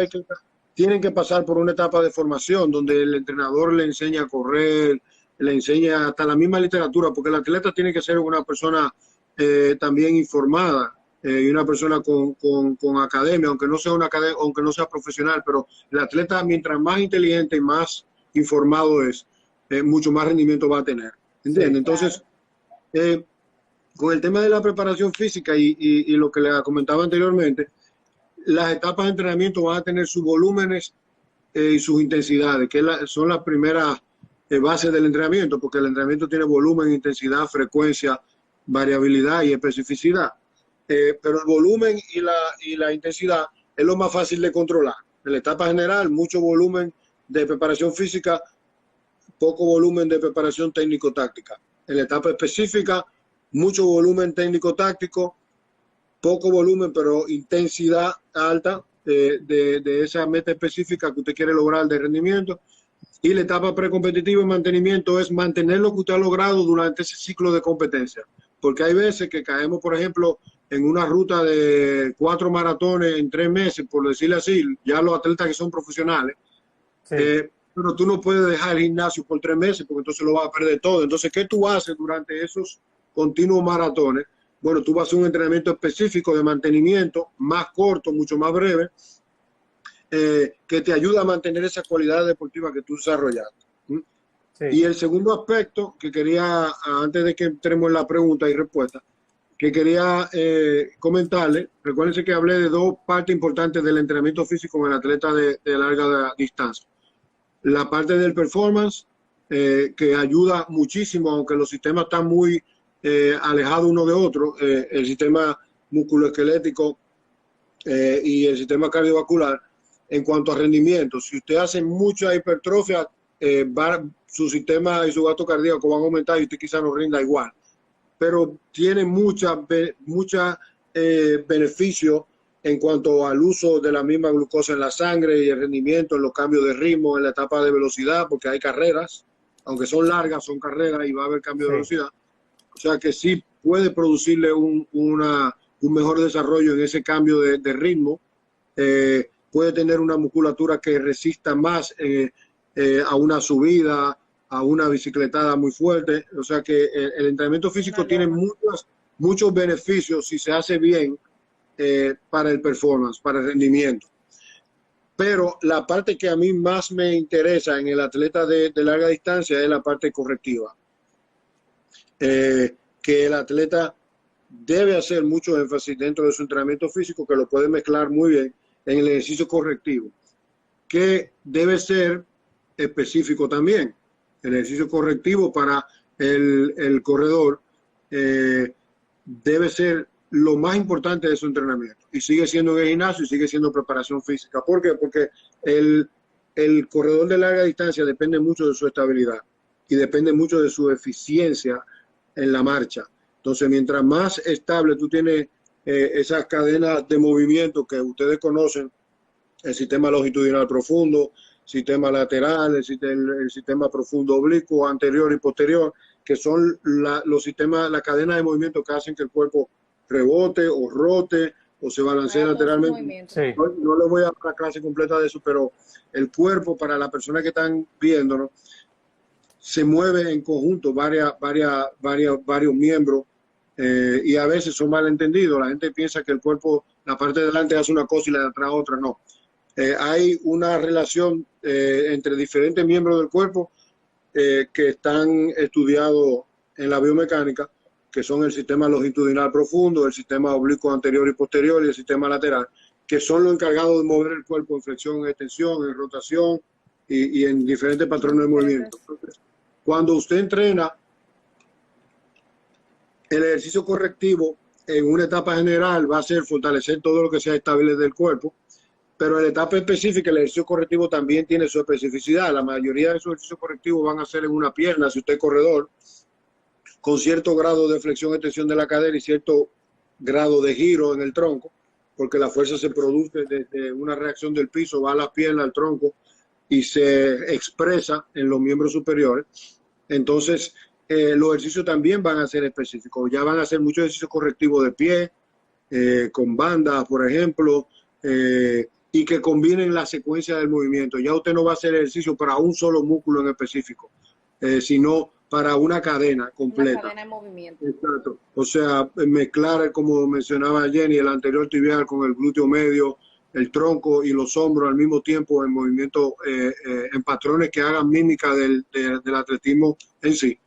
tienen que pasar por una etapa de formación donde el entrenador le enseña a correr, le enseña hasta la misma literatura, porque el atleta tiene que ser una persona también informada y una persona con academia, aunque no sea profesional, pero el atleta mientras más inteligente y más informado es, mucho más rendimiento va a tener. ¿Entiendes? Sí, entonces, con el tema de la preparación física y lo que le comentaba anteriormente, las etapas de entrenamiento van a tener sus volúmenes y sus intensidades, que son las primeras bases del entrenamiento, porque el entrenamiento tiene volumen, intensidad, frecuencia, variabilidad y especificidad. Pero el volumen y la intensidad es lo más fácil de controlar. En la etapa general, mucho volumen de preparación física, poco volumen de preparación técnico-táctica. En la etapa específica, mucho volumen técnico-táctico, poco volumen, pero intensidad alta de esa meta específica que usted quiere lograr de rendimiento. Y la etapa precompetitiva y mantenimiento es mantener lo que usted ha logrado durante ese ciclo de competencia. Porque hay veces que caemos, por ejemplo, en una ruta de 4 maratones en 3 meses, por decirlo así, ya los atletas que son profesionales, Sí. pero tú no puedes dejar el gimnasio por 3 meses porque entonces lo vas a perder todo. Entonces, ¿qué tú haces durante esos continuos maratones? Bueno, tú vas a hacer un entrenamiento específico de mantenimiento, más corto, mucho más breve, que te ayuda a mantener esa cualidad deportiva que tú desarrollaste. Sí. Y el segundo aspecto que quería, antes de que entremos en la pregunta y respuesta, que quería comentarle, recuérdense que hablé de 2 partes importantes del entrenamiento físico en el atleta de larga distancia. La parte del performance, que ayuda muchísimo, aunque los sistemas están muy alejados uno de otro, el sistema musculoesquelético y el sistema cardiovascular, en cuanto a rendimiento. Si usted hace mucha hipertrofia, su sistema y su gasto cardíaco van a aumentar y usted quizás no rinda igual. Pero tiene mucha beneficio en cuanto al uso de la misma glucosa en la sangre y el rendimiento en los cambios de ritmo en la etapa de velocidad, porque hay carreras, aunque son largas, son carreras y va a haber cambio de velocidad. O sea que sí puede producirle un mejor desarrollo en ese cambio de ritmo. Puede tener una musculatura que resista más a una subida, a una bicicletada muy fuerte. O sea que el entrenamiento físico tiene muchos beneficios si se hace bien para el performance, para el rendimiento. Pero la parte que a mí más me interesa en el atleta de larga distancia es la parte correctiva. Que el atleta debe hacer mucho énfasis dentro de su entrenamiento físico, que lo puede mezclar muy bien en el ejercicio correctivo, que debe ser específico también. El ejercicio correctivo para el corredor debe ser lo más importante de su entrenamiento, y sigue siendo en el gimnasio y sigue siendo preparación física. ¿Por qué? Porque el corredor de larga distancia depende mucho de su estabilidad y depende mucho de su eficiencia en la marcha. Entonces, mientras más estable tú tienes esas cadenas de movimiento que ustedes conocen, el sistema longitudinal profundo, sistema lateral, el sistema profundo oblicuo, anterior y posterior, que son los sistemas, la cadena de movimiento que hacen que el cuerpo rebote o rote o se balancee lateralmente. Sí. No les voy a dar la clase completa de eso, pero el cuerpo, para las personas que están viéndonos, se mueve en conjunto varios miembros, y a veces son malentendidos. La gente piensa que el cuerpo, la parte de delante hace una cosa y la de atrás otra. No. Hay una relación entre diferentes miembros del cuerpo que están estudiados en la biomecánica, que son el sistema longitudinal profundo, el sistema oblicuo anterior y posterior y el sistema lateral, que son los encargados de mover el cuerpo en flexión, en extensión, en rotación y en diferentes patrones de movimiento. Entonces, cuando usted entrena el ejercicio correctivo en una etapa general, va a ser fortalecer todo lo que sea estable del cuerpo, pero en la etapa específica el ejercicio correctivo también tiene su especificidad. La mayoría de esos ejercicios correctivos van a ser en una pierna, si usted es corredor, con cierto grado de flexión y extensión de la cadera y cierto grado de giro en el tronco, porque la fuerza se produce desde una reacción del piso, va a las piernas, al tronco, y se expresa en los miembros superiores. Entonces, los ejercicios también van a ser específicos. Ya van a ser muchos ejercicios correctivos de pie, con bandas, por ejemplo, y que combinen la secuencia del movimiento. Ya usted no va a hacer ejercicio para un solo músculo en específico, sino para una cadena completa. Una cadena de movimiento. Exacto. O sea, mezclar, como mencionaba Jenny, el anterior tibial con el glúteo medio, el tronco y los hombros al mismo tiempo en movimiento, en patrones que hagan mímica del atletismo en sí.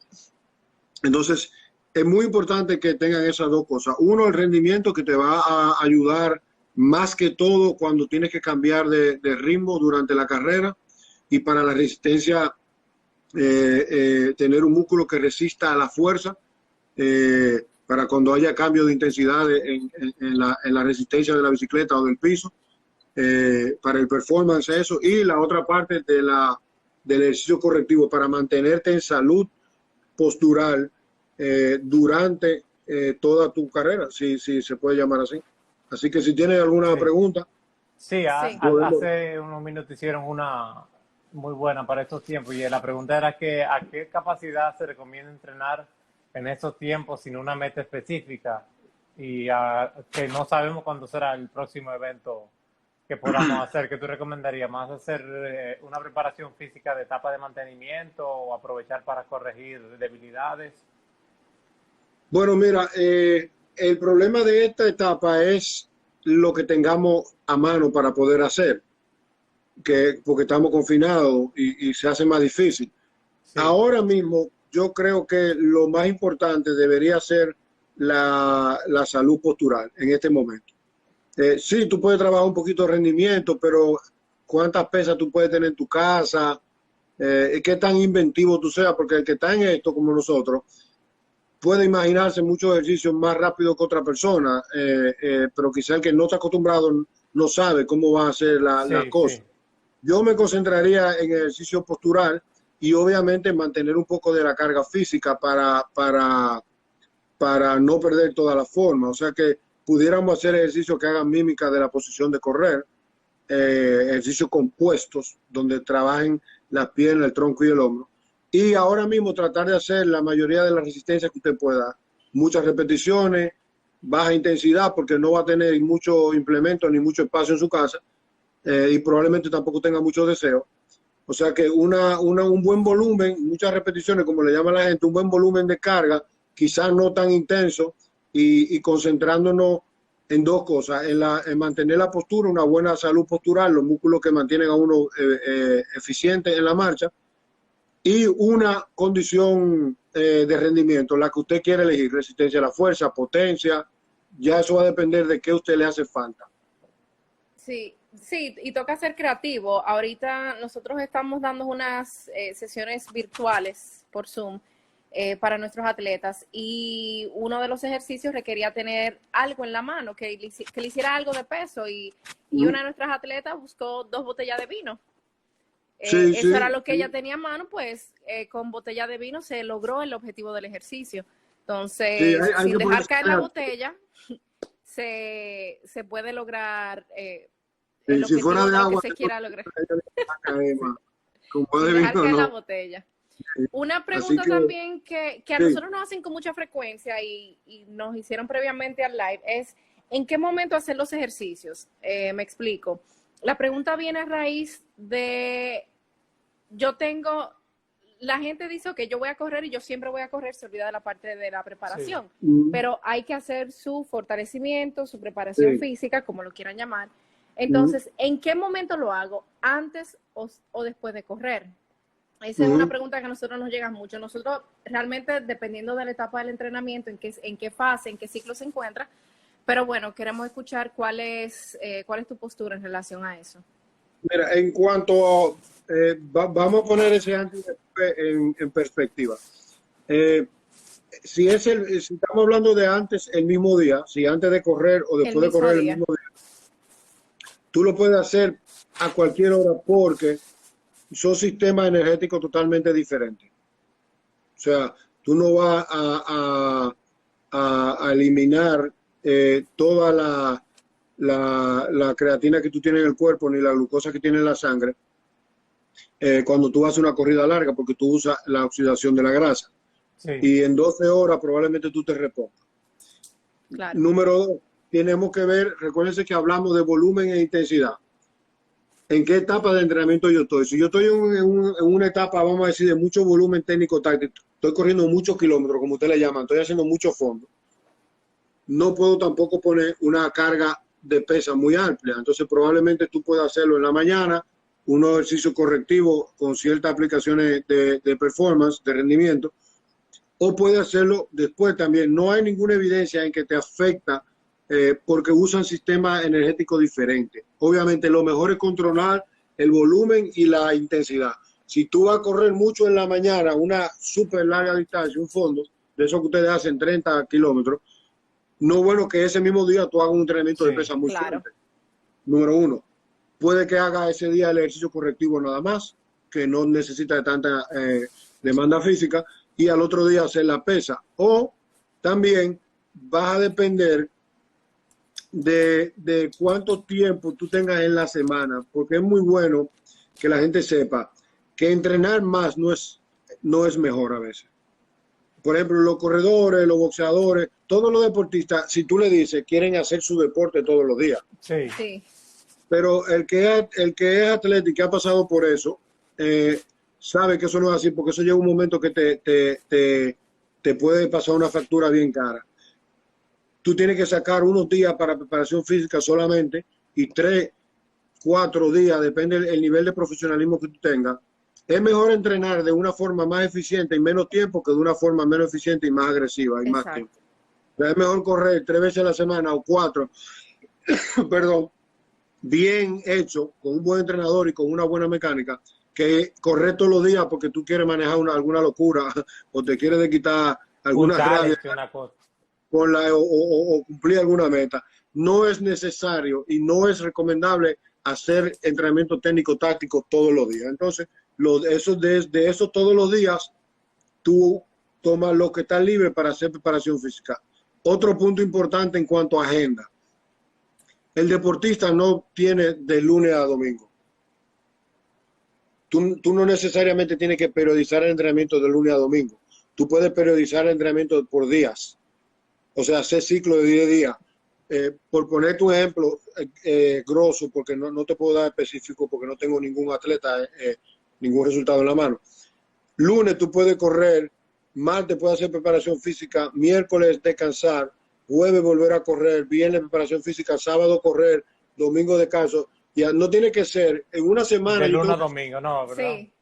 Entonces, es muy importante que tengan esas dos cosas. Uno, el rendimiento, que te va a ayudar más que todo cuando tienes que cambiar de ritmo durante la carrera, y para la resistencia, tener un músculo que resista a la fuerza, para cuando haya cambio de intensidad en la resistencia de la bicicleta o del piso, para el performance, eso. Y la otra parte del ejercicio correctivo para mantenerte en salud postural durante toda tu carrera, si se puede llamar así. Así que si tienes alguna pregunta. Sí, hace unos minutos hicieron muy buena para estos tiempos. Y la pregunta era que ¿a qué capacidad se recomienda entrenar en estos tiempos sin una meta específica? Y que no sabemos cuándo será el próximo evento que podamos hacer. ¿Qué tú recomendarías? ¿Más hacer una preparación física de etapa de mantenimiento o aprovechar para corregir debilidades? Bueno, mira, el problema de esta etapa es lo que tengamos a mano para poder hacer, porque estamos confinados y se hace más difícil. Sí. Ahora mismo, yo creo que lo más importante debería ser la salud postural en este momento. Sí, tú puedes trabajar un poquito de rendimiento, pero ¿cuántas pesas tú puedes tener en tu casa? ¿Qué tan inventivo tú seas? Porque el que está en esto, como nosotros, puede imaginarse muchos ejercicios más rápido que otra persona, pero quizá el que no está acostumbrado no sabe cómo va a ser la cosa. Sí. Yo me concentraría en ejercicio postural y obviamente mantener un poco de la carga física para no perder toda la forma. O sea que pudiéramos hacer ejercicios que hagan mímica de la posición de correr, ejercicios compuestos donde trabajen las piernas, el tronco y el hombro. Y ahora mismo tratar de hacer la mayoría de las resistencias que usted pueda. Muchas repeticiones, baja intensidad porque no va a tener mucho implemento ni mucho espacio en su casa y probablemente tampoco tenga mucho deseo. O sea que un buen volumen, muchas repeticiones, como le llama la gente, un buen volumen de carga, quizás no tan intenso y concentrándonos en dos cosas, en mantener la postura, una buena salud postural, los músculos que mantienen a uno eficiente en la marcha, y una condición de rendimiento, la que usted quiere elegir, resistencia a la fuerza, potencia, ya eso va a depender de qué a usted le hace falta. Sí, y toca ser creativo. Ahorita nosotros estamos dando unas sesiones virtuales por Zoom para nuestros atletas y uno de los ejercicios requería tener algo en la mano, que le hiciera algo de peso y una de nuestras atletas buscó 2 botellas de vino. Eso era lo que ella tenía a mano, pues con botella de vino se logró el objetivo del ejercicio. Entonces, sin dejar caer la botella, se puede lograr el si fuera de agua, que se quiera lograr. Sin dejar caer la botella. Una pregunta también que a nosotros nos hacen con mucha frecuencia y nos hicieron previamente al live es ¿en qué momento hacer los ejercicios? Me explico. La pregunta viene a raíz de, la gente dice que yo voy a correr y yo siempre voy a correr, se olvida de la parte de la preparación, pero hay que hacer su fortalecimiento, su preparación física, como lo quieran llamar. Entonces, ¿en qué momento lo hago? ¿Antes o después de correr? Esa es una pregunta que a nosotros nos llega mucho. Nosotros realmente, dependiendo de la etapa del entrenamiento, en qué fase, en qué ciclo se encuentra, pero bueno, queremos escuchar cuál es tu postura en relación a eso. Mira, en cuanto a, vamos a poner ese antes en perspectiva. Si estamos hablando de antes, el mismo día, si antes de correr o después de correr el mismo día, tú lo puedes hacer a cualquier hora porque son sistemas energéticos totalmente diferentes. O sea, tú no vas a eliminar toda la creatina que tú tienes en el cuerpo ni la glucosa que tienes en la sangre cuando tú haces una corrida larga porque tú usas la oxidación de la grasa. Sí. Y en 12 horas probablemente tú te repongas. Claro. Número 2, tenemos que ver, recuérdense que hablamos de volumen e intensidad. ¿En qué etapa de entrenamiento yo estoy? Si yo estoy en una etapa, vamos a decir, de mucho volumen técnico táctico, estoy corriendo muchos kilómetros, como usted le llama, estoy haciendo mucho fondo, no puedo tampoco poner una carga de pesa muy amplia. Entonces probablemente tú puedas hacerlo en la mañana, unos ejercicios correctivos con ciertas aplicaciones de performance, de rendimiento, o puedes hacerlo después también. No hay ninguna evidencia en que te afecta porque usan sistemas energéticos diferentes. Obviamente lo mejor es controlar el volumen y la intensidad. Si tú vas a correr mucho en la mañana, una súper larga distancia, un fondo, de eso que ustedes hacen 30 kilómetros, no es bueno que ese mismo día tú hagas un entrenamiento de pesa muy fuerte. Número 1, puede que haga ese día el ejercicio correctivo nada más, que no necesita de tanta demanda física, y al otro día hacer la pesa. O también vas a depender de cuánto tiempo tú tengas en la semana, porque es muy bueno que la gente sepa que entrenar más no es mejor a veces. Por ejemplo, los corredores, los boxeadores, todos los deportistas, si tú le dices, quieren hacer su deporte todos los días. Sí. Sí. Pero el que es atleta y que ha pasado por eso, sabe que eso no es así, porque eso llega un momento que te puede pasar una factura bien cara. Tú tienes que sacar unos días para preparación física solamente y 3, 4 días, depende del nivel de profesionalismo que tú tengas. Es mejor entrenar de una forma más eficiente y menos tiempo que de una forma menos eficiente y más agresiva y más tiempo. Es mejor correr 3 veces a la semana o 4, perdón, bien hecho, con un buen entrenador y con una buena mecánica, que correr todos los días porque tú quieres manejar alguna locura o te quieres de quitar alguna rabia o cumplir alguna meta. No es necesario y no es recomendable hacer entrenamiento técnico táctico todos los días. Entonces, de eso todos los días, tú tomas lo que está libre para hacer preparación física. Otro punto importante en cuanto a agenda. El deportista no tiene de lunes a domingo. Tú no necesariamente tienes que periodizar el entrenamiento de lunes a domingo. Tú puedes periodizar el entrenamiento por días. O sea, hacer ciclo de 10 días. Por poner tu ejemplo grosso, porque no te puedo dar específico porque no tengo ningún atleta, ningún resultado en la mano. Lunes tú puedes correr, martes puedes hacer preparación física, miércoles descansar, jueves volver a correr, viernes preparación física, sábado correr, domingo descanso. Ya no tiene que ser en una semana. De lunes a domingo, no, ¿verdad? Sí.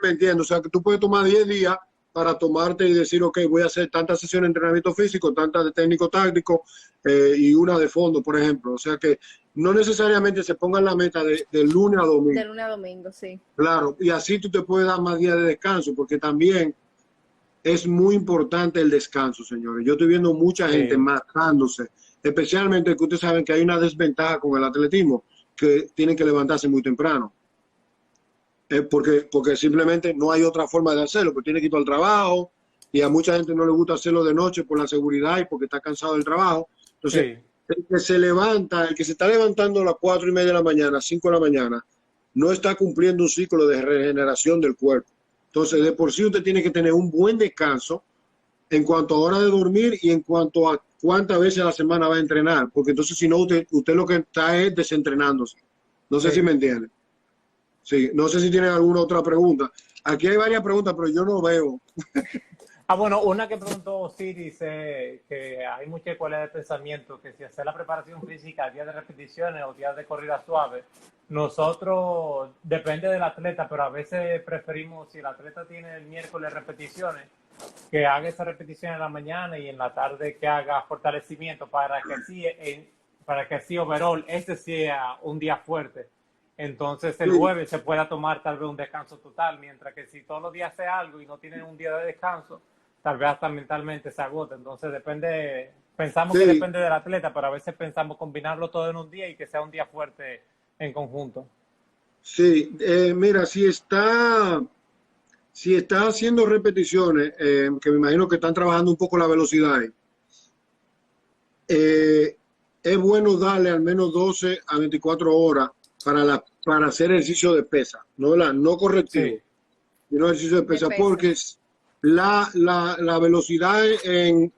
Me entiendo, o sea que tú puedes tomar 10 días para tomarte y decir, ok, voy a hacer tantas sesiones de entrenamiento físico, tantas de técnico táctico y una de fondo, por ejemplo. O sea que no necesariamente se pongan la meta de lunes a domingo. De lunes a domingo, sí. Claro, y así tú te puedes dar más días de descanso, porque también es muy importante el descanso, señores. Yo estoy viendo mucha gente matándose, especialmente que ustedes saben que hay una desventaja con el atletismo, que tienen que levantarse muy temprano. Porque simplemente no hay otra forma de hacerlo, porque tiene que ir al trabajo y a mucha gente no le gusta hacerlo de noche por la seguridad y porque está cansado del trabajo. Entonces, el que se levanta, el que se está levantando a las 4:30 de la mañana, 5 de la mañana, no está cumpliendo un ciclo de regeneración del cuerpo. Entonces, de por sí usted tiene que tener un buen descanso en cuanto a hora de dormir y en cuanto a cuántas veces a la semana va a entrenar, porque entonces si no, usted lo que está es desentrenándose. No sé si me entienden. Sí, no sé si tienen alguna otra pregunta. Aquí hay varias preguntas, pero yo no veo. Bueno, una que preguntó Siri dice que hay mucha escuela de pensamiento que si hacer la preparación física días de repeticiones o días de corrida suave, nosotros, depende del atleta, pero a veces preferimos, si el atleta tiene el miércoles repeticiones, que haga esa repetición en la mañana y en la tarde que haga fortalecimiento para que así overall este sea un día fuerte. Entonces el jueves se pueda tomar tal vez un descanso total, mientras que si todos los días hace algo y no tienen un día de descanso, tal vez hasta mentalmente se agota. Entonces pensamos que depende del atleta, pero a veces pensamos combinarlo todo en un día y que sea un día fuerte en conjunto. Sí, mira, si está haciendo repeticiones, que me imagino que están trabajando un poco la velocidad, es bueno darle al menos 12 a 24 horas para hacer ejercicio de pesa, no correctivo, sino ejercicio de pesa, porque la velocidad en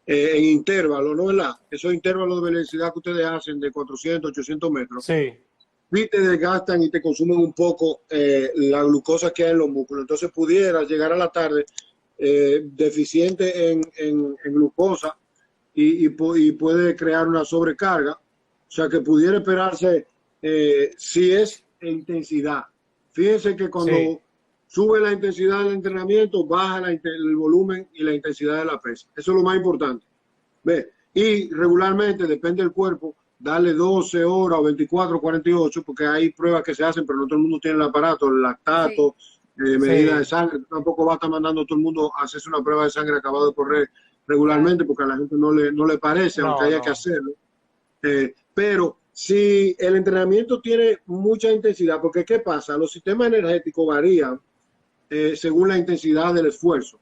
intervalo, ¿no es verdad? Esos intervalos de velocidad que ustedes hacen de 400, 800 metros, y te desgastan y te consumen un poco la glucosa que hay en los músculos. Entonces pudieras llegar a la tarde deficiente en glucosa y puede crear una sobrecarga. O sea, que pudiera esperarse si es intensidad. Fíjense que cuando sube la intensidad del entrenamiento, baja el volumen y la intensidad de la pesa. Eso es lo más importante. ¿Ve? Y regularmente, depende del cuerpo, darle 12 horas o 24, 48, porque hay pruebas que se hacen, pero no todo el mundo tiene el aparato, el lactato, medida de sangre. Tampoco va a estar mandando a todo el mundo a hacerse una prueba de sangre acabado de correr regularmente, porque a la gente no le parece, aunque haya que hacerlo. Pero si el entrenamiento tiene mucha intensidad, porque ¿qué pasa? Los sistemas energéticos varían según la intensidad del esfuerzo.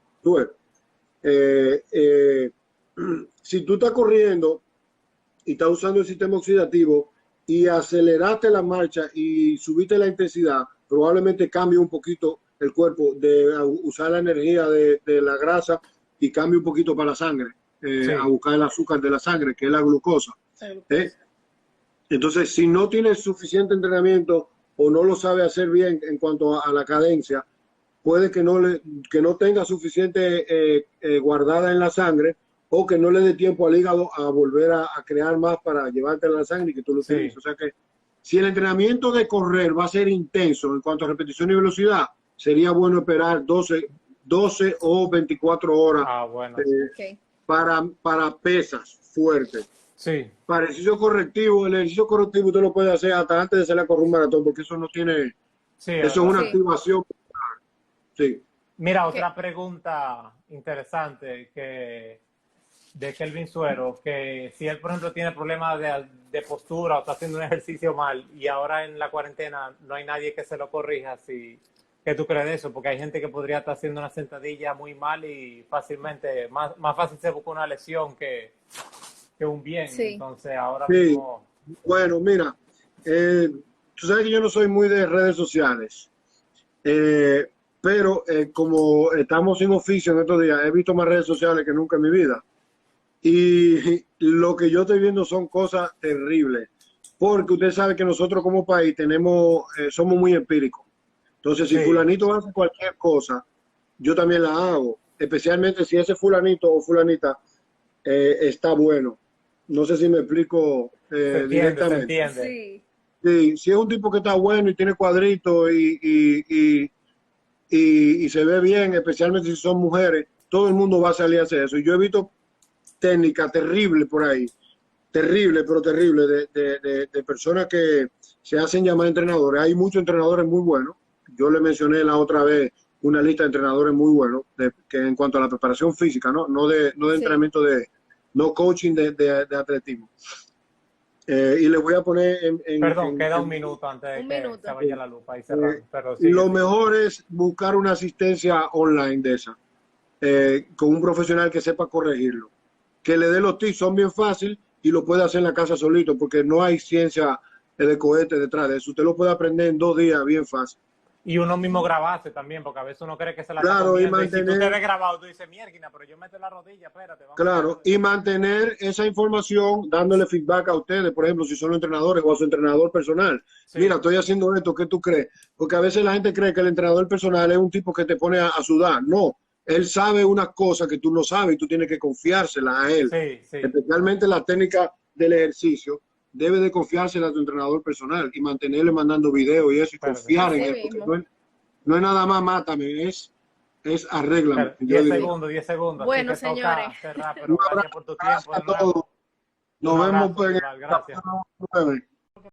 Si tú estás corriendo y estás usando el sistema oxidativo, y aceleraste la marcha y subiste la intensidad, probablemente cambie un poquito el cuerpo de usar la energía de la grasa y cambie un poquito para la sangre, Sí, a buscar el azúcar de la sangre, que es la glucosa. ¿Eh? Entonces, si no tienes suficiente entrenamiento o no lo sabe hacer bien en cuanto a la cadencia, puede que no tenga suficiente guardada en la sangre o que no le dé tiempo al hígado a volver a crear más para llevarte a la sangre y que tú lo utilices. sí. O sea que si el entrenamiento de correr va a ser intenso en cuanto a repetición y velocidad, sería bueno esperar 12 o 24 horas Ah, bueno. Okay. para pesas fuertes. Sí, Para el ejercicio correctivo usted lo puede hacer hasta antes de salir a correr un maratón, porque eso no tiene, sí, eso es ¿verdad? una Sí. activación. Sí. Mira, ¿Qué? otra pregunta interesante de Kelvin Suero, que si él, por ejemplo, tiene problemas de postura o está haciendo un ejercicio mal y ahora en la cuarentena no hay nadie que se lo corrija, ¿qué tú crees de eso? Porque hay gente que podría estar haciendo una sentadilla muy mal y fácilmente, más fácil se busca una lesión que un bien. Sí. Entonces, ahora Sí. mismo, Bueno, mira, tú sabes que yo no soy muy de redes sociales, pero como estamos sin oficio en estos días, he visto más redes sociales que nunca en mi vida. Y lo que yo estoy viendo son cosas terribles, porque usted sabe que nosotros como país somos muy empíricos. Entonces, si sí, fulanito hace cualquier cosa, yo también la hago, especialmente si ese fulanito o fulanita está bueno. No sé si me explico se entiende, se directamente. entiende. Sí. Sí, si es un tipo que está bueno y tiene cuadritos y se ve bien, especialmente si son mujeres, todo el mundo va a salir a hacer eso. Y yo he visto técnica terrible por ahí, terrible, pero terrible, de personas que se hacen llamar entrenadores. Hay muchos entrenadores muy buenos. Yo le mencioné la otra vez una lista de entrenadores muy buenos, que en cuanto a la preparación física, no de Sí. entrenamiento no coaching de atletismo. Y le voy a poner Perdón, queda un minuto antes de Un que minuto. se vaya la luz para ir cerrando. Pero y lo sigue. mejor es buscar una asistencia online de esa, con un profesional que sepa corregirlo, que le dé los tips, son bien fáciles y lo puede hacer en la casa solito, porque no hay ciencia de cohete detrás de eso. Usted lo puede aprender en 2 días bien fácil. Y uno mismo grabarse también, porque a veces uno cree que se la está Claro, y comiendo. Y si tú te mantener, ves grabado, tú dices, mierda, pero yo meto la rodilla, espérate. Vamos a claro, ver". y mantener esa información dándole feedback a ustedes, por ejemplo, si son entrenadores o a su entrenador personal. Sí, Mira, estoy haciendo esto, ¿qué tú crees? Porque a veces la gente cree que el entrenador personal es un tipo que te pone a sudar. No, él sabe unas cosas que tú no sabes y tú tienes que confiársela a él. sí, sí. Especialmente la técnica del ejercicio, debe de confiársela a tu entrenador personal y mantenerle mandando videos y eso y Pero, confiar en Así él. Porque mismo. no es nada más mátame, es arréglame. pero Yo 10 diría. segundos, 10 segundos. Bueno, Así que señores. toca cerrar, Un pero gracias por tu tiempo abrazo de a nuevo. todos. Nos Un vemos abrazo, en el Vivar, gracias. capítulo 9.